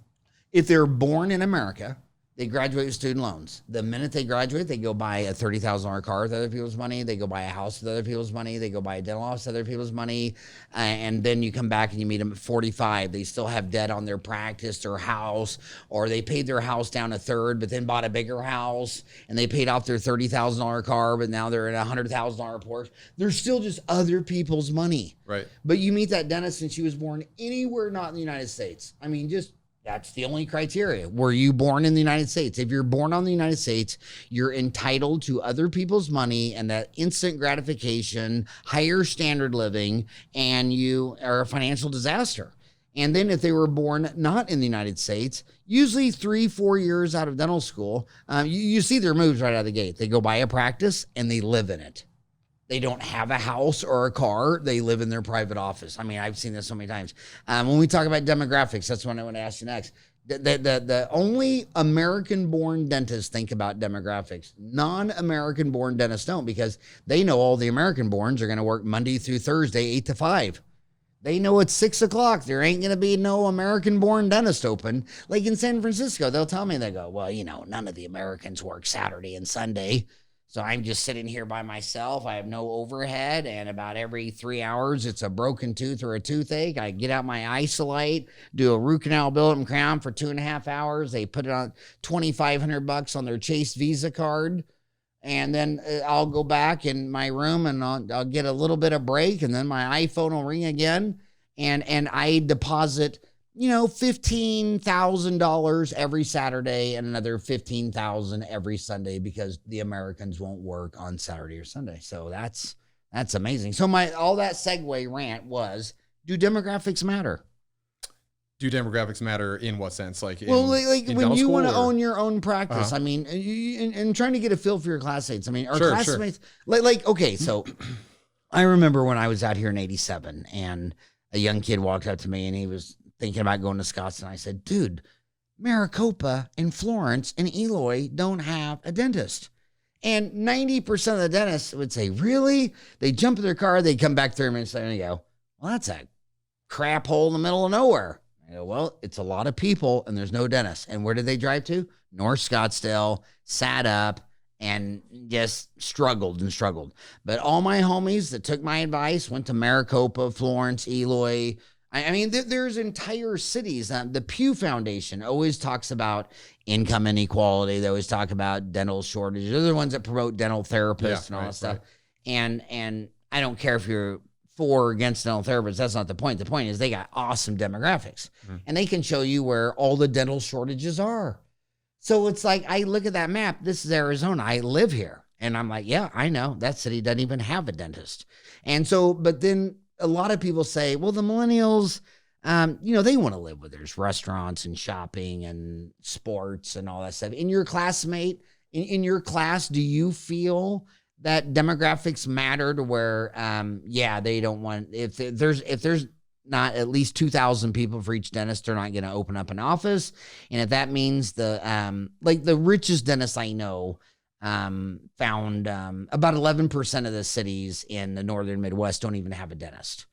A: If they're born in America, they graduate with student loans. The minute they graduate, they go buy a $30,000 car with other people's money. They go buy a house with other people's money. They go buy a dental office with other people's money. And then you come back and you meet them at 45. They still have debt on their practice or house, or they paid their house down a third, but then bought a bigger house and they paid off their $30,000 car, but now they're in a $100,000 Porsche. They're still just other people's money.
B: Right.
A: But you meet that dentist and she was born anywhere not in the United States. I mean, that's the only criteria. Were you born in the United States? If you're born on the United States, you're entitled to other people's money and that instant gratification, higher standard living, and you are a financial disaster. And then if they were born not in the United States, usually 3-4 years out of dental school, you see their moves right out of the gate. They go buy a practice and they live in it. They don't have a house or a car. They live in their private office. I mean, I've seen this so many times. When we talk about demographics, that's what I want to ask you next. The only American-born dentists think about demographics. Non-American-born dentists don't, because they know all the American-borns are going to work Monday through Thursday, 8 to 5. They know it's 6 o'clock. There ain't going to be no American-born dentist open. Like in San Francisco, they'll tell me, they go, well, none of the Americans work Saturday and Sunday. So I'm just sitting here by myself. I have no overhead, and about every 3 hours, it's a broken tooth or a toothache. I get out my isolate, do a root canal billet and crown for 2.5 hours. They put it on $2,500 on their Chase Visa card, and then I'll go back in my room and I'll get a little bit of break, and then my iPhone will ring again, and I deposit $15,000 every Saturday and another $15,000 every Sunday, because the Americans won't work on Saturday or Sunday. So that's amazing. So all that segue rant was, do demographics matter?
B: Do demographics matter in what sense? Like
A: when you want to own your own practice, I mean, and trying to get a feel for your classmates. I mean, our classmates, okay, so I remember when I was out here in 87 and a young kid walked up to me and he was thinking about going to Scottsdale. I said, dude, Maricopa and Florence and Eloy don't have a dentist. And 90% of the dentists would say, really? They jump in their car, they come back 30 minutes later and they go, well, that's a crap hole in the middle of nowhere. I go, well, it's a lot of people and there's no dentist. And where did they drive to? North Scottsdale, sat up and just struggled and struggled. But all my homies that took my advice went to Maricopa, Florence, Eloy. I mean, there's entire cities. The Pew Foundation always talks about income inequality. They always talk about dental shortages. They're the ones that promote dental therapists and all that stuff. Right. And I don't care if you're for or against dental therapists. That's not the point. The point is they got awesome demographics. And they can show you where all the dental shortages are. So it's like, I look at that map. This is Arizona. I live here. And I'm like, yeah, I know. That city doesn't even have a dentist. And so, but then a lot of people say, well, the millennials, they want to live where there's restaurants and shopping and sports and all that stuff. In your classmate, in your class, do you feel that demographics matter to where, they don't want, if there's not at least 2,000 people for each dentist, they're not going to open up an office. And if that means the richest dentist I know, found about 11% of the cities in the northern Midwest don't even have a dentist.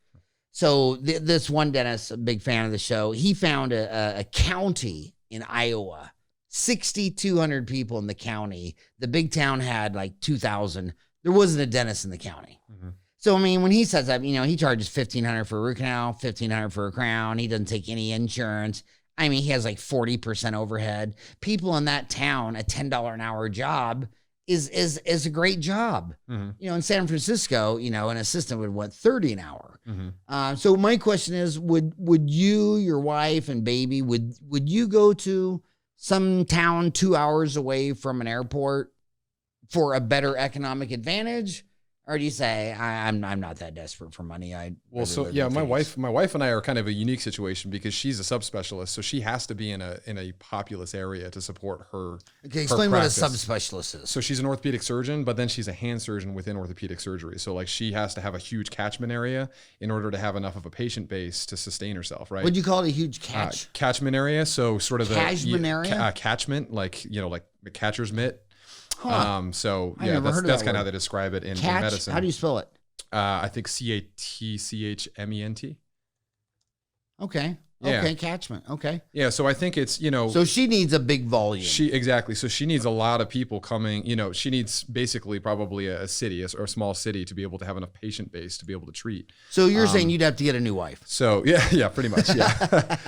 A: So this one dentist, a big fan of the show, he found a county in Iowa, 6,200 people in the county. The big town had like 2,000. There wasn't a dentist in the county. Mm-hmm. So, I mean, when he says that, he charges $1,500 for a root canal, $1,500 for a crown. He doesn't take any insurance. I mean, he has like 40% overhead. People in that town, a $10 an hour job is a great job. Mm-hmm. In San Francisco, an assistant would want $30 an hour. Mm-hmm. So my question is, would you, your wife and baby, would you go to some town 2 hours away from an airport for a better economic advantage? Or do you say, I'm not that desperate for money?
B: My wife and I are kind of a unique situation because she's a subspecialist, so she has to be in a populous area to support her.
A: Okay, explain what a subspecialist is.
B: So she's an orthopedic surgeon, but then she's a hand surgeon within orthopedic surgery. So like she has to have a huge catchment area in order to have enough of a patient base to sustain herself, right?
A: Would you call it a huge
B: catchment area? So sort of
A: catchment area,
B: catchment, like like the catcher's mitt.
A: Huh.
B: That's kind of how they describe it in medicine.
A: How do you spell it?
B: I think CATCHMENT.
A: Okay. Yeah. Okay. Catchment. Okay.
B: Yeah. So I think it's,
A: So she needs a big volume.
B: Exactly. So she needs a lot of people coming, she needs basically probably a city or a small city to be able to have enough patient base to be able to treat.
A: So you're saying you'd have to get a new wife.
B: So yeah, pretty much. Yeah.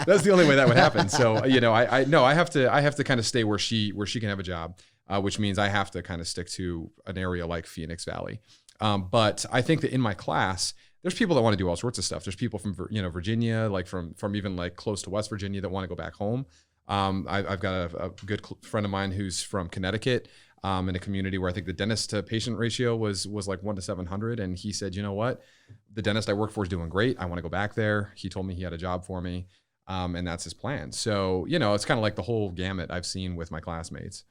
B: That's the only way that would happen. So, I have to kind of stay where she can have a job. Which means I have to kind of stick to an area like Phoenix Valley. But I think that in my class, there's people that want to do all sorts of stuff. There's people from, Virginia, like from even like close to West Virginia that want to go back home. I've got a good friend of mine who's from Connecticut in a community where I think the dentist to patient ratio was like 1 to 700. And he said, you know what, the dentist I work for is doing great. I want to go back there. He told me he had a job for me. And that's his plan. So, it's kind of like the whole gamut I've seen with my classmates.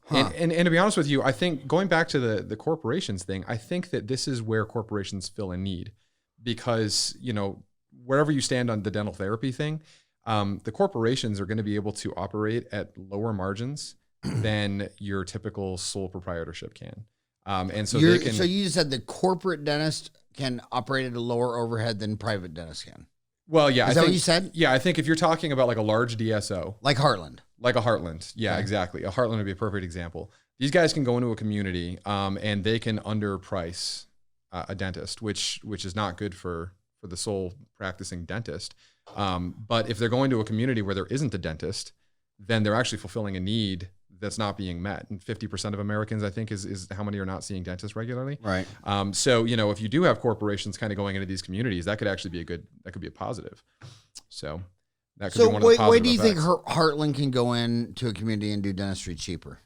B: Huh. And to be honest with you, I think going back to the corporations thing, I think that this is where corporations fill a need because, wherever you stand on the dental therapy thing, the corporations are going to be able to operate at lower margins than your typical sole proprietorship can. And so they can.
A: So you just said the corporate dentist can operate at a lower overhead than private dentists can.
B: Well, yeah.
A: Is that what you said?
B: Yeah, I think if you're talking about like a large DSO.
A: Like Heartland.
B: Like a Heartland. Yeah, okay. Exactly. A Heartland would be a perfect example. These guys can go into a community and they can underprice a dentist, which is not good for the sole practicing dentist. But if they're going to a community where there isn't a dentist, then they're actually fulfilling a need that's not being met. And 50% of Americans, I think, is how many are not seeing dentists regularly.
A: Right.
B: So, if you do have corporations kind of going into these communities, that could actually be that could be a positive. So that could be one of the positive
A: why do you
B: effects.
A: think Heartland can go into a community and do dentistry cheaper?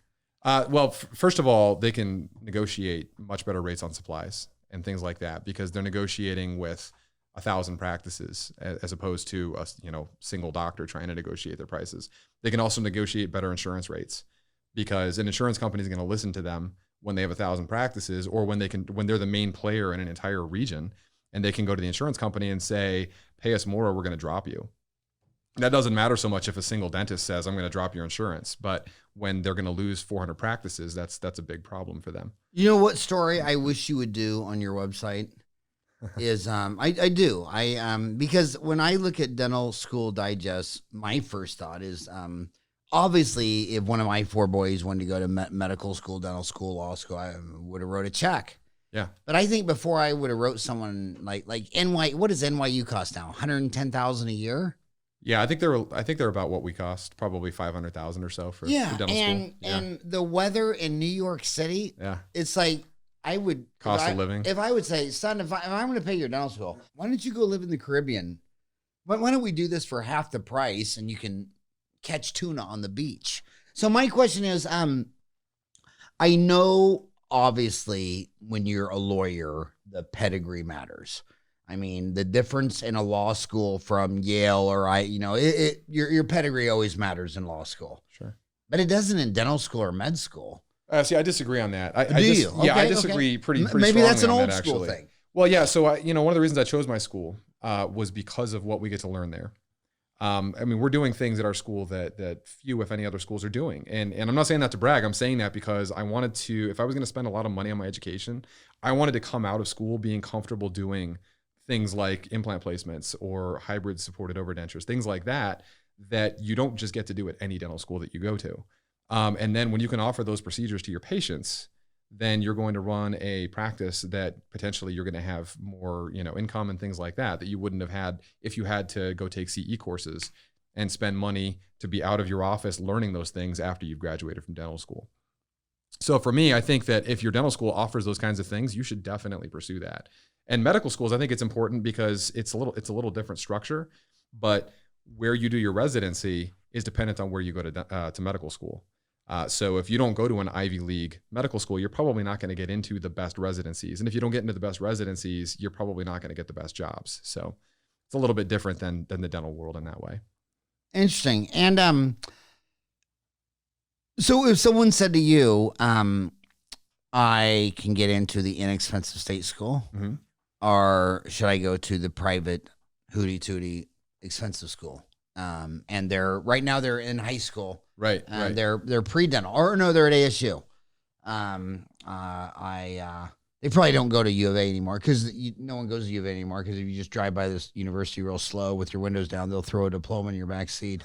B: First of all, they can negotiate much better rates on supplies and things like that because they're negotiating with 1,000 practices as opposed to a single doctor trying to negotiate their prices. They can also negotiate better insurance rates because an insurance company is going to listen to them when they have 1,000 practices or when they're the main player in an entire region, and they can go to the insurance company and say, pay us more or we're going to drop you. That doesn't matter so much if a single dentist says, I'm going to drop your insurance, but when they're going to lose 400 practices, that's a big problem for them.
A: You know what story I wish you would do on your website? is I do. Because when I look at Dental School Digest, my first thought is obviously if one of my 4 boys wanted to go to medical school, dental school, law school, I would have wrote a check.
B: Yeah.
A: But I think before I would have wrote someone like what does NYU cost now? $110,000 a year?
B: Yeah, I think they're about what we cost, probably 500,000 or so for dental school.
A: And the weather in New York City, it's like I would
B: cost of living.
A: If I would say, son, if I'm going to pay your dental school, why don't you go live in the Caribbean? Why don't we do this for half the price and you can catch tuna on the beach? So my question is, I know obviously when you're a lawyer, the pedigree matters. I mean, the difference in a law school from Yale or your pedigree always matters in law school.
B: Sure.
A: But it doesn't in dental school or med school.
B: See, I disagree on that.
A: Do you? Okay,
B: I disagree pretty
A: maybe that's an
B: strongly on
A: old
B: that,
A: school
B: actually.
A: thing.
B: Well, yeah. So, one of the reasons I chose my school was because of what we get to learn there. I mean, we're doing things at our school that few, if any, other schools are doing. And I'm not saying that to brag. I'm saying that because I wanted to, if I was going to spend a lot of money on my education, I wanted to come out of school being comfortable doing things like implant placements or hybrid supported overdentures, things like that you don't just get to do at any dental school that you go to. And then when you can offer those procedures to your patients, then you're going to run a practice that potentially you're going to have more, income and things like that you wouldn't have had if you had to go take CE courses and spend money to be out of your office learning those things after you've graduated from dental school. So for me, I think that if your dental school offers those kinds of things, you should definitely pursue that. And medical schools, I think it's important because it's a little different structure, but where you do your residency is dependent on where you go to medical school. So if you don't go to an Ivy League medical school, you're probably not going to get into the best residencies. And if you don't get into the best residencies, you're probably not going to get the best jobs. So it's a little bit different than the dental world in that way.
A: Interesting. And so if someone said to you, I can get into the inexpensive state school,
B: Mm-hmm.
A: or should I go to the private hootie tootie expensive school? And right now they're in high school.
B: Right.
A: They're pre-dental, or no, they're at ASU. They probably don't go to U of A anymore because no one goes to U of A anymore because if you just drive by this university real slow with your windows down, they'll throw a diploma in your back seat.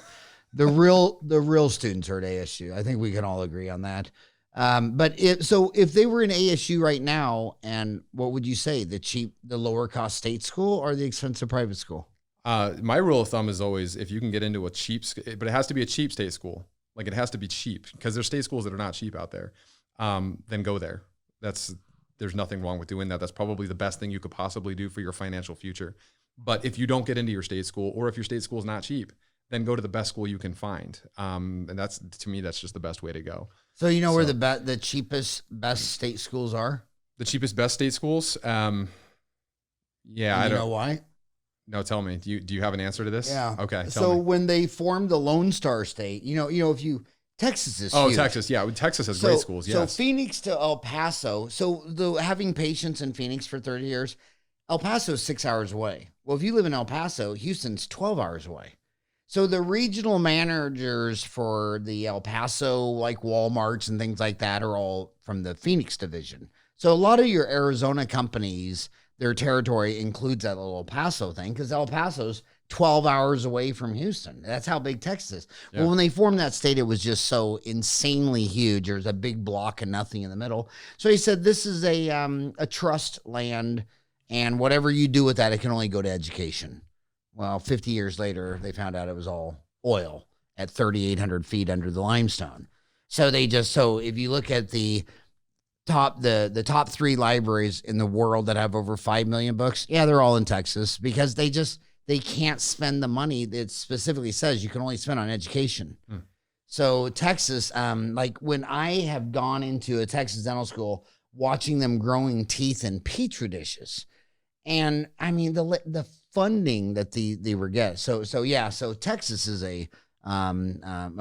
A: The real students are at ASU. I think we can all agree on that. But if they were in ASU right now, and what would you say, the lower cost state school or the expensive private school?
B: My rule of thumb is always if you can get into a cheap, but it has to be a cheap state school. Like it has to be cheap because there's state schools that are not cheap out there. Then go there. There's nothing wrong with doing that. That's probably the best thing you could possibly do for your financial future. But if you don't get into your state school, or if your state school is not cheap, then go to the best school you can find. And to me, that's just the best way to go.
A: So where the cheapest, best state schools are?
B: The cheapest, best state schools? Yeah, I don't
A: know why.
B: No, tell me. Do you have an answer to this?
A: Yeah.
B: Okay.
A: So
B: me.
A: when they formed the Lone Star State, Texas is huge.
B: Texas. Yeah. Texas has great schools. Yes.
A: So Phoenix to El Paso. So having patients in Phoenix for 30 years, El Paso is 6 hours away. Well, if you live in El Paso, Houston's 12 hours away. So the regional managers for the El Paso, like Walmarts and things like that, are all from the Phoenix division. So a lot of your Arizona companies, their territory includes that little El Paso thing because El Paso's 12 hours away from Houston. That's how big Texas is. Yeah. Well, when they formed that state, it was just so insanely huge. There's a big block and nothing in the middle. So he said, this is a trust land, and whatever you do with that, it can only go to education. Well, 50 years later, they found out it was all oil at 3,800 feet under the limestone. So if you look at the top 3 libraries in the world that have over 5 million books, they're all in Texas because they can't spend the money that specifically says you can only spend on education. So Texas, like when I have gone into a Texas dental school, watching them growing teeth in petri dishes, and I mean the funding that they were getting. So Texas is a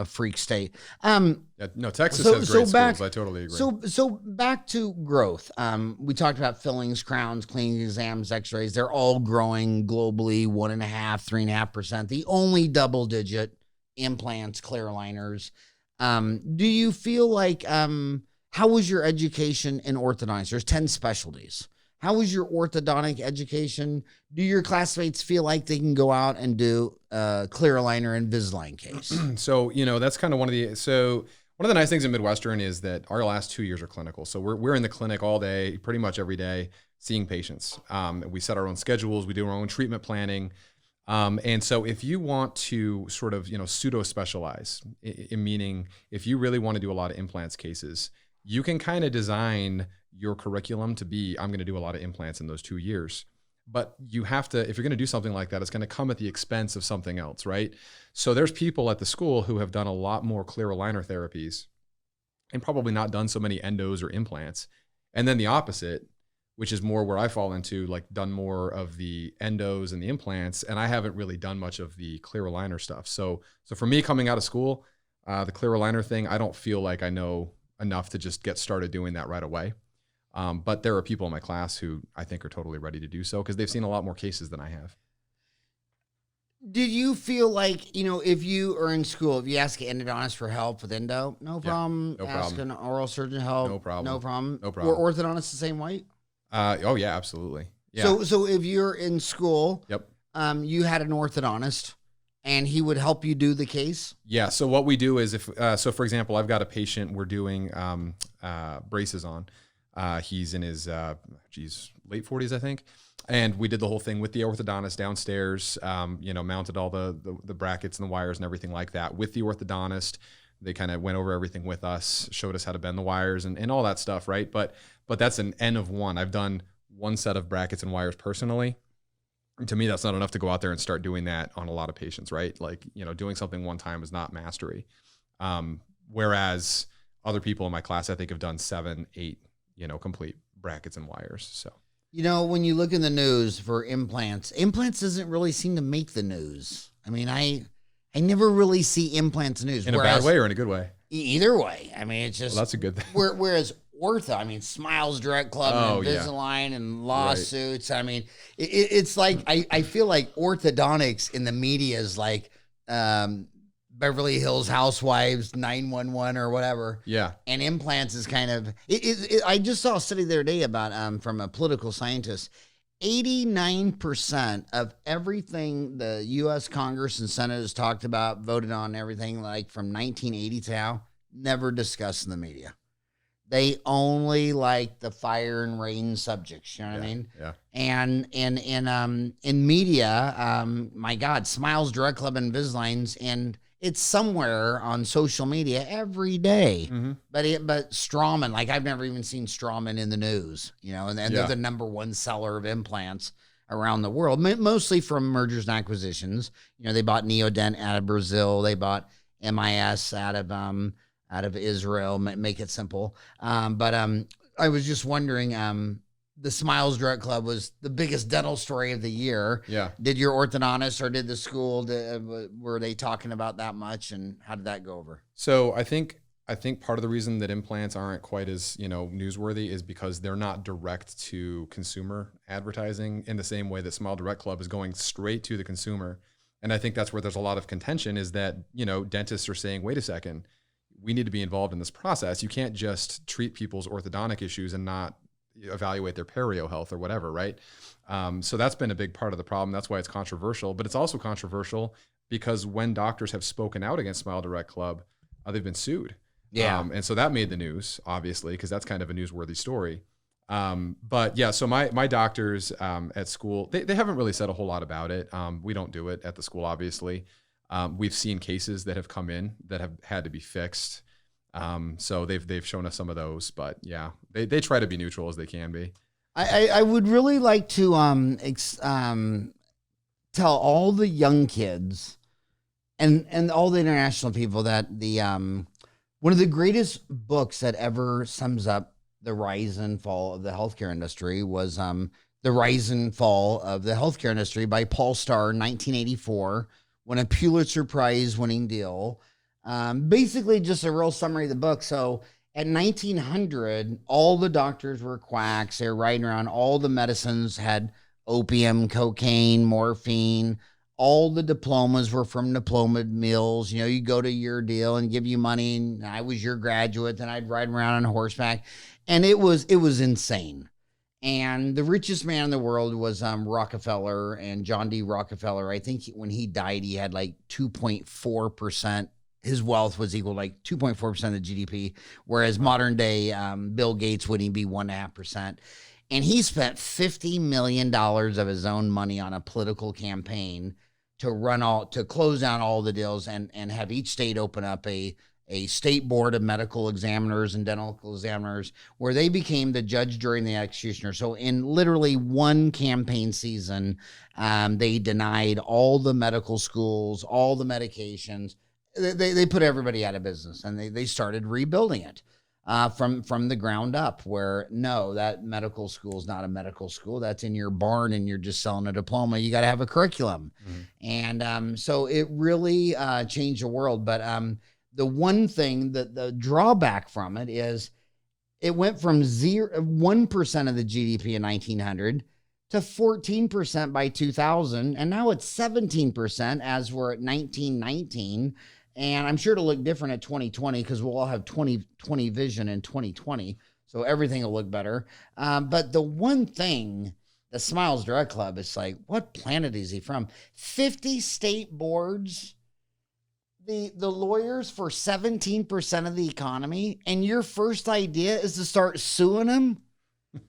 A: freak state.
B: Texas has great schools. I totally agree.
A: So back to growth. We talked about fillings, crowns, cleaning exams, x-rays. They're all growing globally, 1.5%, 3.5%. The only double-digit implants, clear aligners. Do you feel like, how was your education in orthodontics? There's 10 specialties. How was your orthodontic education? Do your classmates feel like they can go out and do clear aligner and Invisalign case?
B: So, that's kind of one of the nice things in Midwestern is that our last 2 years are clinical. So we're in the clinic all day, pretty much every day, seeing patients. We set our own schedules. We do our own treatment planning. And so if you want to sort of, pseudo specialize, meaning if you really want to do a lot of implants cases, you can kind of design your curriculum to be, I'm going to do a lot of implants in those 2 years. But you have to, if you're going to do something like that, it's going to come at the expense of something else, right? So there's people at the school who have done a lot more clear aligner therapies and probably not done so many endos or implants. And then the opposite, which is more where I fall into, like done more of the endos and the implants. And I haven't really done much of the clear aligner stuff. So for me coming out of school, the clear aligner thing, I don't feel like I know enough to just get started doing that right away. But there are people in my class who I think are totally ready to do so because they've seen a lot more cases than I have.
A: Did you feel like, if you are in school, if you ask an endodontist for help with endo, no problem.
B: no
A: ask
B: problem.
A: an oral surgeon help,
B: No problem.
A: No problem.
B: No problem.
A: Or orthodontist the same way?
B: Oh yeah, absolutely. Yeah.
A: So if you're in school,
B: Yep.
A: You had an orthodontist and he would help you do the case?
B: Yeah. So what we do is so for example, I've got a patient we're doing braces on. He's in his late 40s, I think. And we did the whole thing with the orthodontist downstairs, mounted all the brackets and the wires and everything like that with the orthodontist. They kind of went over everything with us, showed us how to bend the wires and all that stuff, right? But that's an N of one. I've done one set of brackets and wires personally. And to me, that's not enough to go out there and start doing that on a lot of patients, right? Like, doing something one time is not mastery. Whereas other people in my class, I think, have done 7, 8, complete brackets and wires. So,
A: when you look in the news for implants doesn't really seem to make the news. I mean, I never really see implants news.
B: In a bad way or in a good way?
A: Either way. I mean, it's just...
B: Well, that's a good thing.
A: Whereas ortho, I mean, Smiles Direct Club and Invisalign and lawsuits. Right. I mean, it's like, I feel like orthodontics in the media is like Beverly Hills Housewives, 911 or whatever.
B: Yeah.
A: And implants is kind of... I just saw a study the other day about from a political scientist. 89% of everything the U.S. Congress and Senate has talked about, voted on, everything like from 1980 to now, never discussed in the media. They only like the fire and rain subjects. You know what I mean?
B: Yeah.
A: And in media, my God, Smiles Direct Club and Invisaligns, and it's somewhere on social media every day.
B: Mm-hmm.
A: But Straumann, like I've never even seen Straumann in the news, and they're the number one seller of implants around the world, mostly from mergers and acquisitions. They bought Neodent out of Brazil. They bought MIS out of Israel, make it simple. But I was just wondering, the Smiles Direct Club was the biggest dental story of the year.
B: Yeah.
A: Did your orthodontist or did the school, were they talking about that much, and how did that go over?
B: So I think part of the reason that implants aren't quite as, newsworthy is because they're not direct to consumer advertising in the same way that Smile Direct Club is going straight to the consumer. And I think that's where there's a lot of contention is that, dentists are saying, wait a second, we need to be involved in this process. You can't just treat people's orthodontic issues and not evaluate their perio health or whatever, right? So that's been a big part of the problem. That's why it's controversial. But it's also controversial because when doctors have spoken out against Smile Direct Club, they've been sued.
A: Yeah.
B: And so that made the news, obviously, because that's kind of a newsworthy story. But yeah, so my doctors at school, they haven't really said a whole lot about it. We don't do it at the school, obviously. We've seen cases that have come in that have had to be fixed. So they've shown us some of those, but yeah, they try to be neutral as they can be.
A: I would really like to tell all the young kids and all the international people that the one of the greatest books that ever sums up the rise and fall of the healthcare industry was The Rise and Fall of the Healthcare Industry by Paul Starr, 1984, won a Pulitzer Prize winning deal. Basically just a real summary of the book. So at 1900, all the doctors were quacks. They were riding around. All the medicines had opium, cocaine, morphine. All the diplomas were from diploma mills. You go to your deal and give you money. And I was your graduate. Then I'd ride around on horseback. And it was insane. And the richest man in the world was Rockefeller, and John D. Rockefeller. I think when he died, he had like 2.4%. His wealth was equal to like 2.4% of GDP, whereas modern day Bill Gates wouldn't be 1.5%. And he spent $50 million of his own money on a political campaign to close down all the deals and have each state open up a state board of medical examiners and dental examiners where they became the judge, jury, and the executioner. So in literally one campaign season, they denied all the medical schools, all the medications. They put everybody out of business, and they started rebuilding it from the ground up, where no, that medical school is not a medical school. That's in your barn and you're just selling a diploma. You got to have a curriculum. And so it really changed the world. But the one thing that the drawback from it is it went from 1% of the GDP in 1900 to 14% by 2000. And now it's 17% as we're at 1919. And I'm sure it'll look different at 2020 because we'll all have 20/20 vision in 2020. So everything will look better. But the one thing, the Smiles Drug Club, it's like, what planet is he from? 50 state boards, the lawyers for 17% of the economy, and your first idea is to start suing them?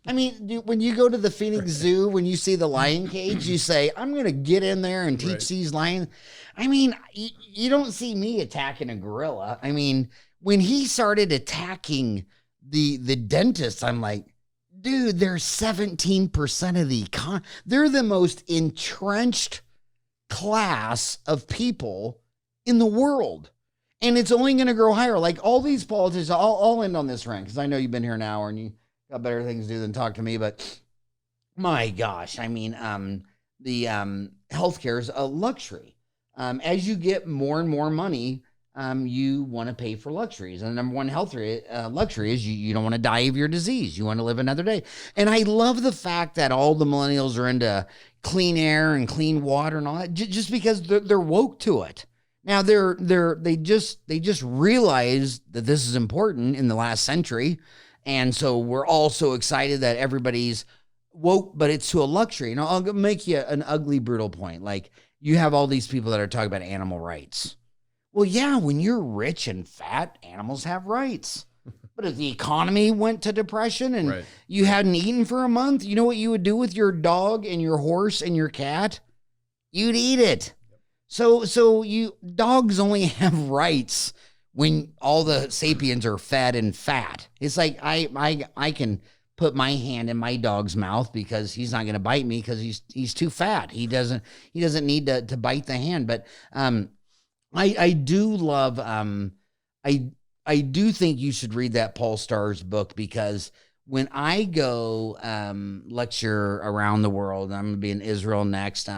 A: I mean, when you go to the Phoenix Zoo, when you see the lion cage, you say, I'm going to get in there and teach these lions. I mean, you don't see me attacking a gorilla. I mean, when he started attacking the dentists, I'm like, dude, they're 17% of the economy. They're the most entrenched class of people in the world. And it's only going to grow higher. Like all these politicians, I'll end on this rant because I know you've been here an hour and you got better things to do than talk to me. But my gosh, I mean, the healthcare is a luxury. As you get more and more money, you want to pay for luxuries. And the number one luxury is you don't want to die of your disease. You want to live another day. And I love the fact that all the millennials are into clean air and clean water and all that, just because they're woke to it. Now they just realized that this is important in the last century. And so we're all so excited that everybody's woke, but it's to a luxury. And I'll make you an ugly, brutal point. Like you have all these people that are talking about animal rights. Well, yeah, when you're rich and fat, animals have rights. But if the economy went to depression and you hadn't eaten for a month, you know what you would do with your dog and your horse and your cat? You'd eat it. So dogs only have rights when all the sapiens are fed and fat. It's like I can put my hand in my dog's mouth because he's not going to bite me because he's too fat. He doesn't need to bite the hand. But I do love I do think you should read that Paul Starr's book, because when I go lecture around the world, I'm gonna be in Israel next.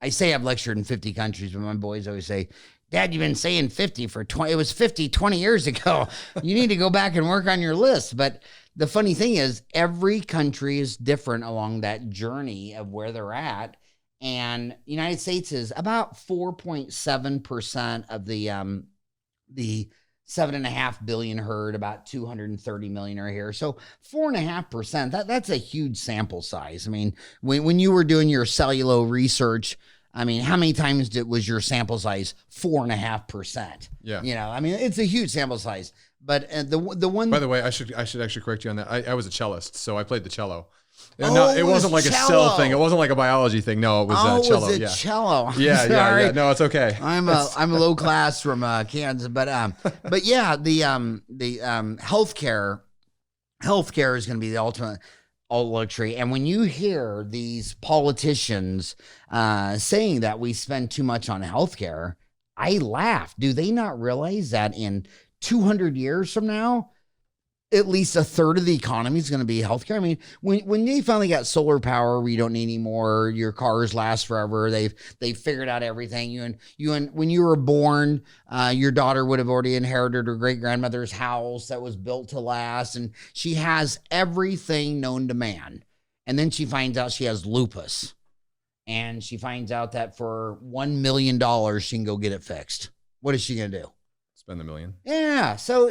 A: I say I've lectured in 50 countries, but my boys always say, Dad, you've been saying 50 for 20. It was 50 20 years ago. You need to go back and work on your list. But the funny thing is, every country is different along that journey of where they're at. And the United States is about 4.7% of the 7.5 billion herd, about 230 million are here. So 4.5%, that's a huge sample size. I mean, when you were doing your cellulo research, I mean, how many times was your sample size 4.5%? Yeah. You know, I mean, it's a huge sample size. But the one. By
B: the way, I should actually correct you on that. I was a cellist, so I played the cello. It wasn't like cello. A cell thing. It wasn't like a biology thing. No, it was cello.
A: Oh, it was a cello.
B: Yeah. No, it's okay.
A: I'm low class from Kansas, but yeah, the healthcare is going to be the ultimate luxury. And when you hear these politicians saying that we spend too much on healthcare, I laugh. Do they not realize that in 200 years from now, at least a third of the economy is going to be healthcare? I mean, when they finally got solar power, where you don't need any more, your cars last forever. They've figured out everything. When you were born, your daughter would have already inherited her great grandmother's house that was built to last, and she has everything known to man. And then she finds out she has lupus, and she finds out that for $1 million she can go get it fixed. What is she going to do?
B: Spend the million.
A: Yeah. So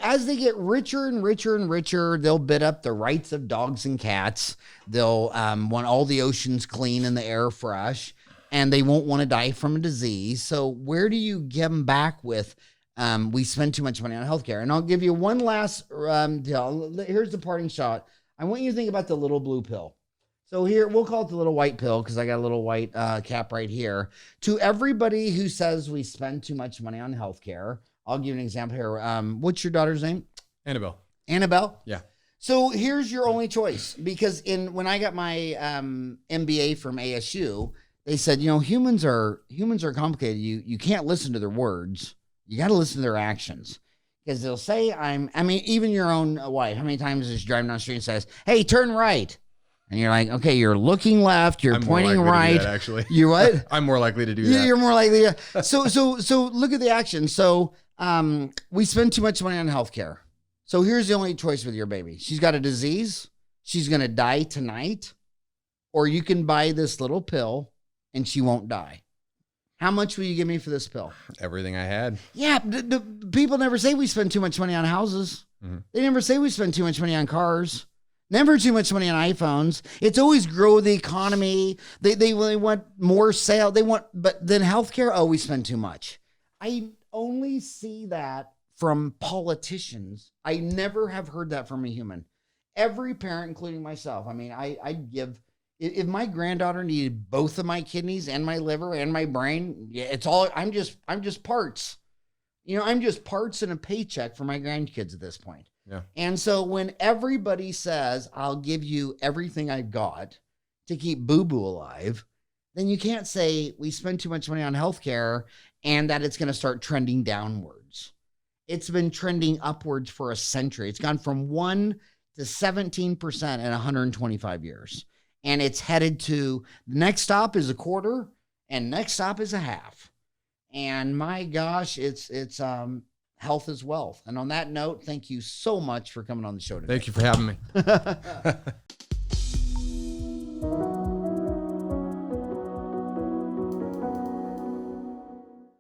A: as they get richer and richer and richer, they'll bid up the rights of dogs and cats. They'll want all the oceans clean and the air fresh, and they won't want to die from a disease. So where do you get them back with? We spend too much money on healthcare. And I'll give you one last deal. Here's the parting shot. I want you to think about the little blue pill. So here, we'll call it the little white pill because I got a little white cap right here. To everybody who says we spend too much money on healthcare, I'll give you an example here. What's your daughter's name?
B: Annabelle.
A: Annabelle?
B: Yeah.
A: So here's your only choice, because when I got my MBA from ASU, they said, humans are complicated. You can't listen to their words. You got to listen to their actions, because they'll say, even your own wife, how many times is she driving down the street and says, hey, turn right? And you're like, okay, you're looking left, you're pointing right.
B: That, actually.
A: You what?
B: I'm more likely to do that.
A: You're more likely to. So look at the action. So we spend too much money on healthcare. So here's the only choice with your baby. She's got a disease. She's going to die tonight. Or you can buy this little pill and she won't die. How much will you give me for this pill?
B: Everything I had.
A: Yeah. The people never say we spend too much money on houses. Mm-hmm. They never say we spend too much money on cars. Never too much money on iPhones. It's always grow the economy. They want more sale. But then healthcare, we spend too much. I only see that from politicians. I never have heard that from a human. Every parent, including myself. I'd give, if my granddaughter needed both of my kidneys and my liver and my brain, it's all, I'm just parts. I'm just parts and a paycheck for my grandkids at this point.
B: Yeah.
A: And so when everybody says, I'll give you everything I've got to keep boo-boo alive, then you can't say we spend too much money on healthcare and that it's going to start trending downwards. It's been trending upwards for a century. It's gone from 1 to 17% in 125 years. And it's headed to, the next stop is a quarter and next stop is a half. And my gosh, it's health is wealth. And on that note, thank you so much for coming on the show today.
B: Thank you for having me.